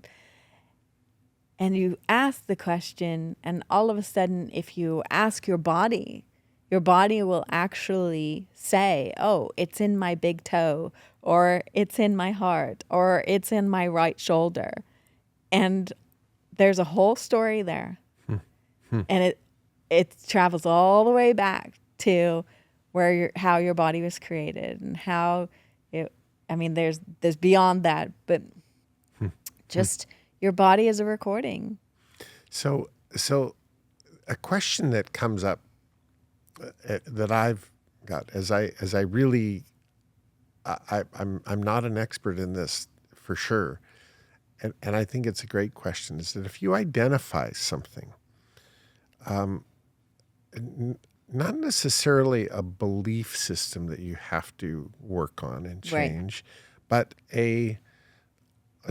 And you ask the question, and all of a sudden, if you ask your body will actually say, oh, it's in my big toe, or it's in my heart, or it's in my right shoulder. And there's a whole story there. And it travels all the way back to how your body was created and how there's beyond that, but just your body is a recording. So a question that comes up that I've got as I really I'm not an expert in this for sure, and I think it's a great question, is that if you identify something, not necessarily a belief system that you have to work on and change, but a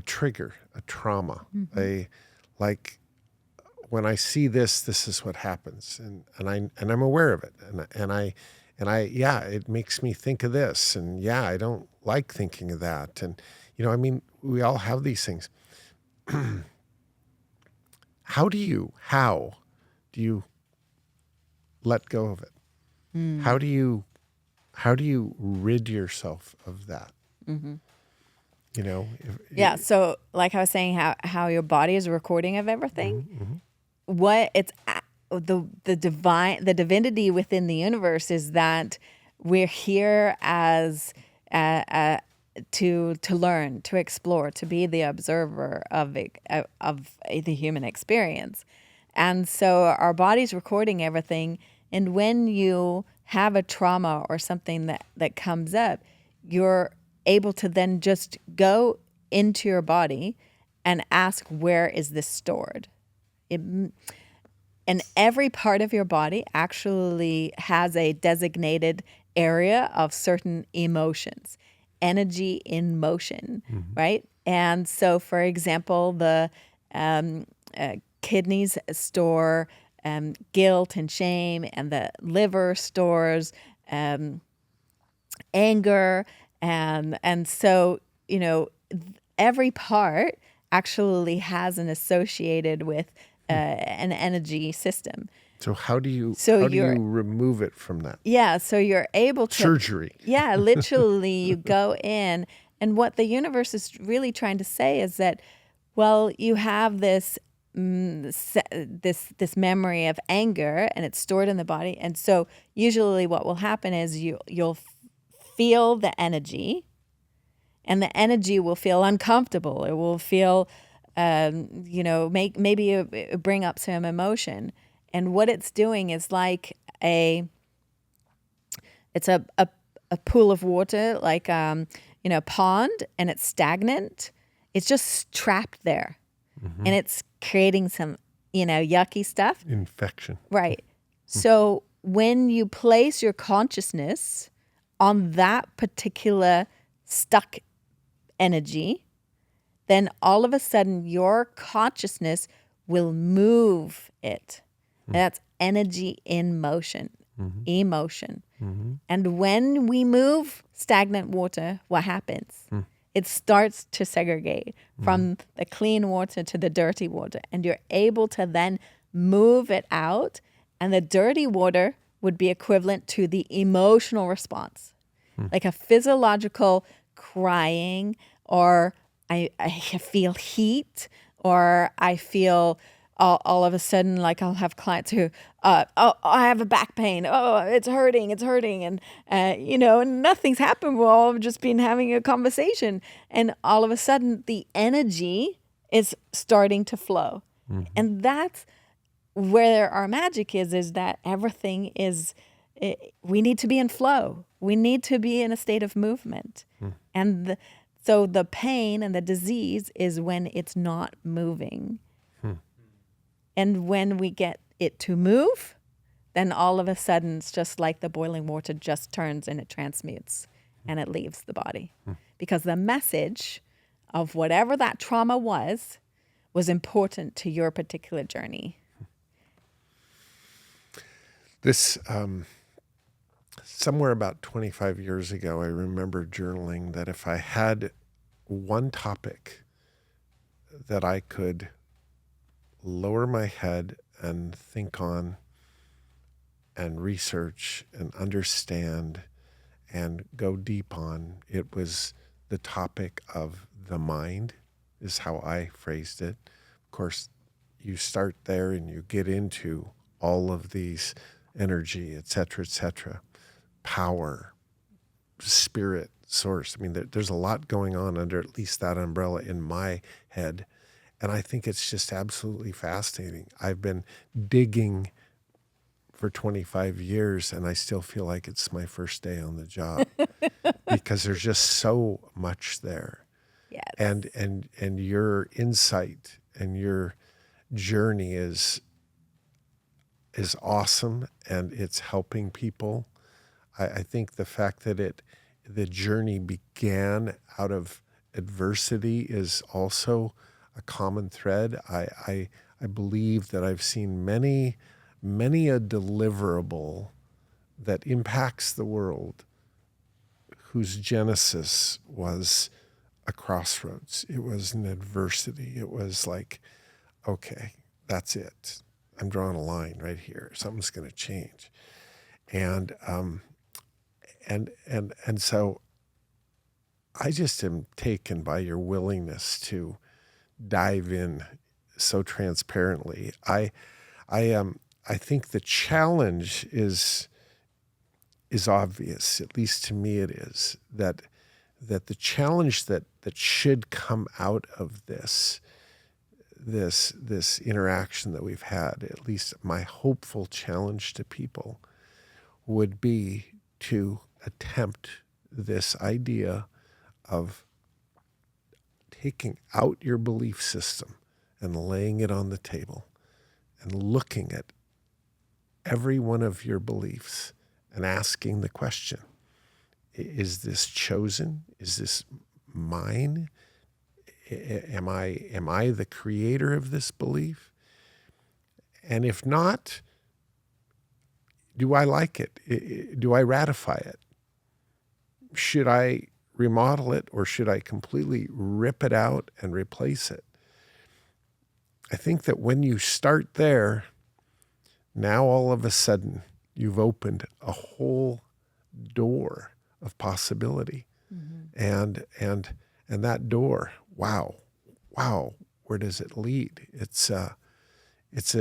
trigger, a trauma, like when I see this is what happens, and I'm aware of it, and I it makes me think of this, and I don't like thinking of that, and we all have these things. How do you let go of it? How do you rid yourself of that? So like I was saying, how your body is a recording of everything. What it's the divinity within the universe is that we're here as to learn, to explore, to be the observer of the human experience. And so our body's recording everything. And when you have a trauma or something that comes up, you're able to then just go into your body and ask, where is this stored? And every part of your body actually has a designated area of certain emotions, energy in motion, right? And so, for example, the kidneys store guilt and shame, and the liver stores anger, and so, every part actually has an associated with an energy system. So how do you you're remove it from that? Yeah, so you're able to Surgery. Yeah, literally, you go in, and what the universe is really trying to say is that, well, you have this this memory of anger, and it's stored in the body, and so usually what will happen is you'll feel the energy, and the energy will feel uncomfortable. It will feel, maybe it bring up some emotion. And what it's doing is like it's a pool of water, like pond, and it's stagnant. It's just trapped there, and it's creating some yucky stuff. Infection. Right. So when you place your consciousness on that particular stuck energy, then all of a sudden your consciousness will move it. And that's energy in motion, emotion. And when we move stagnant water, what happens? It starts to segregate from the clean water to the dirty water. And you're able to then move it out. And the dirty water would be equivalent to the emotional response, like a physiological crying, or I feel heat, or I feel all of a sudden, like I'll have clients who, I have a back pain. Oh, it's hurting. And, and nothing's happened. We've all just been having a conversation. And all of a sudden the energy is starting to flow. And that's where our magic is that everything is, we need to be in flow. We need to be in a state of movement. And so the pain and the disease is when it's not moving. And when we get it to move, then all of a sudden it's just like the boiling water just turns and it transmutes and it leaves the body. Because the message of whatever that trauma was important to your particular journey. This, somewhere about 25 years ago, I remember journaling that if I had one topic that I could lower my head and think on and research and understand and go deep on, it was the topic of the mind, is how I phrased it. Of course, you start there and you get into all of these energy, et cetera, power, spirit, source. I mean, there's a lot going on under at least that umbrella in my head. And I think it's just absolutely fascinating. I've been digging for 25 years and I still feel like it's my first day on the job because there's just so much there. Yes. And your insight and your journey is awesome, and it's helping people. I think the fact that the journey began out of adversity is also a common thread. I believe that I've seen many a deliverable that impacts the world whose genesis was a crossroads. It was an adversity. It was like, okay, that's it. I'm drawing a line right here. Something's going to change. And so I just am taken by your willingness to dive in so transparently. I think the challenge is obvious, at least to me it is, that that the challenge that should come out of this interaction that we've had, at least my hopeful challenge to people, would be to attempt this idea of taking out your belief system and laying it on the table and looking at every one of your beliefs and asking the question, is this chosen? Is this mine? Am I the creator of this belief? And if not, do I like it? Do I ratify it? Should I remodel it, or should I completely rip it out and replace it? I think that when you start there, now all of a sudden you've opened a whole door of possibility. Mm-hmm. And that door, wow, where does it lead? It's a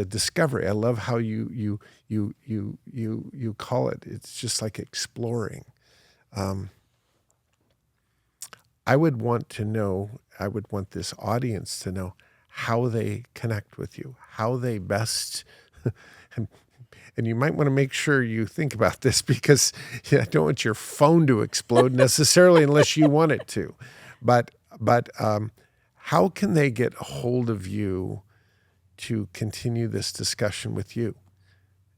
discovery. I love how you call it. It's just like exploring. I would want this audience to know how they connect with you, how they best, and you might want to make sure you think about this, because I don't want your phone to explode necessarily unless you want it to. But how can they get a hold of you to continue this discussion with you?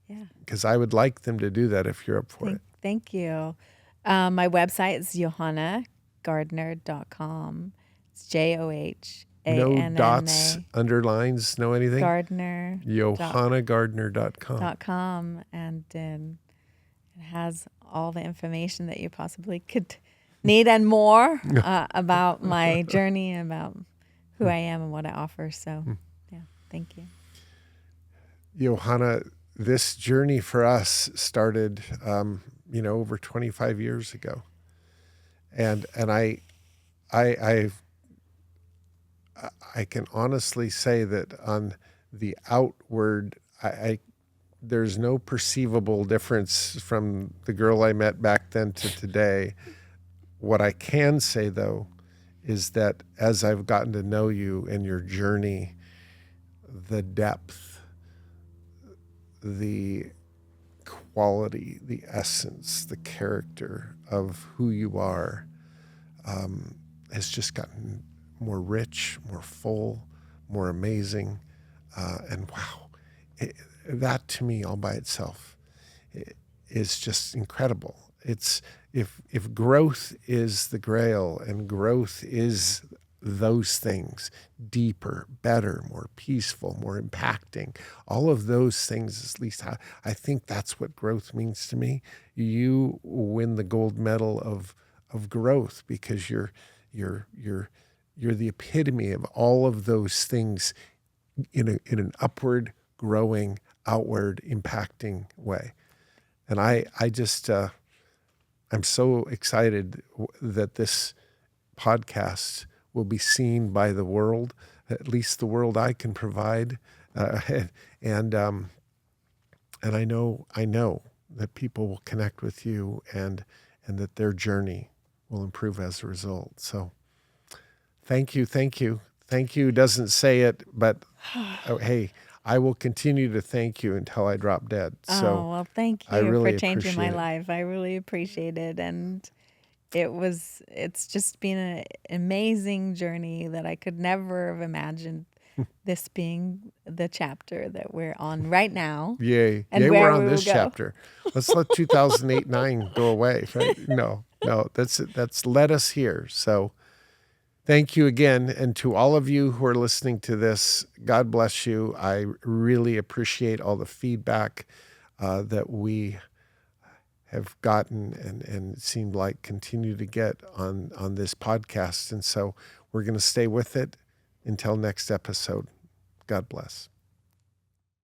Yeah. Because I would like them to do that if you're up for it. Thank you. My website is johannagardner.com. It's JOHANNA. No dots, underlines, no anything? Gardner. JohannaGardner.com. And it has all the information that you possibly could need and more about my journey, about who I am and what I offer. So, yeah, thank you. Johanna, this journey for us started, over 25 years ago. And I can honestly say that on the outward, there's no perceivable difference from the girl I met back then to today. What I can say, though, is that as I've gotten to know you and your journey, the depth, the quality, the essence, the character of who you are has just gotten more rich, more full, more amazing. And wow, that to me all by itself is just incredible. It's if growth is the grail, and growth is those things, deeper, better, more peaceful, more impacting, all of those things, at least I think that's what growth means to me. You win the gold medal of growth, because you're the epitome of all of those things in an upward, growing, outward, impacting way. And I just I'm so excited that this podcast will be seen by the world, at least the world I can provide, and I know that people will connect with you, and that their journey will improve as a result. So, thank you doesn't say it, but hey, I will continue to thank you until I drop dead. So, well, thank you really for changing my appreciate it. life. I really appreciate it, and it's just been an amazing journey that I could never have imagined this being the chapter that we're on right now. Yay. And Yay, where we're on we this will go. chapter. Let's let 2008-9 go away. Right? No, that's let us here. So thank you again. And to all of you who are listening to this, God bless you. I really appreciate all the feedback that we have gotten and it seemed like continue to get on this podcast. And so we're going to stay with it until next episode. God bless.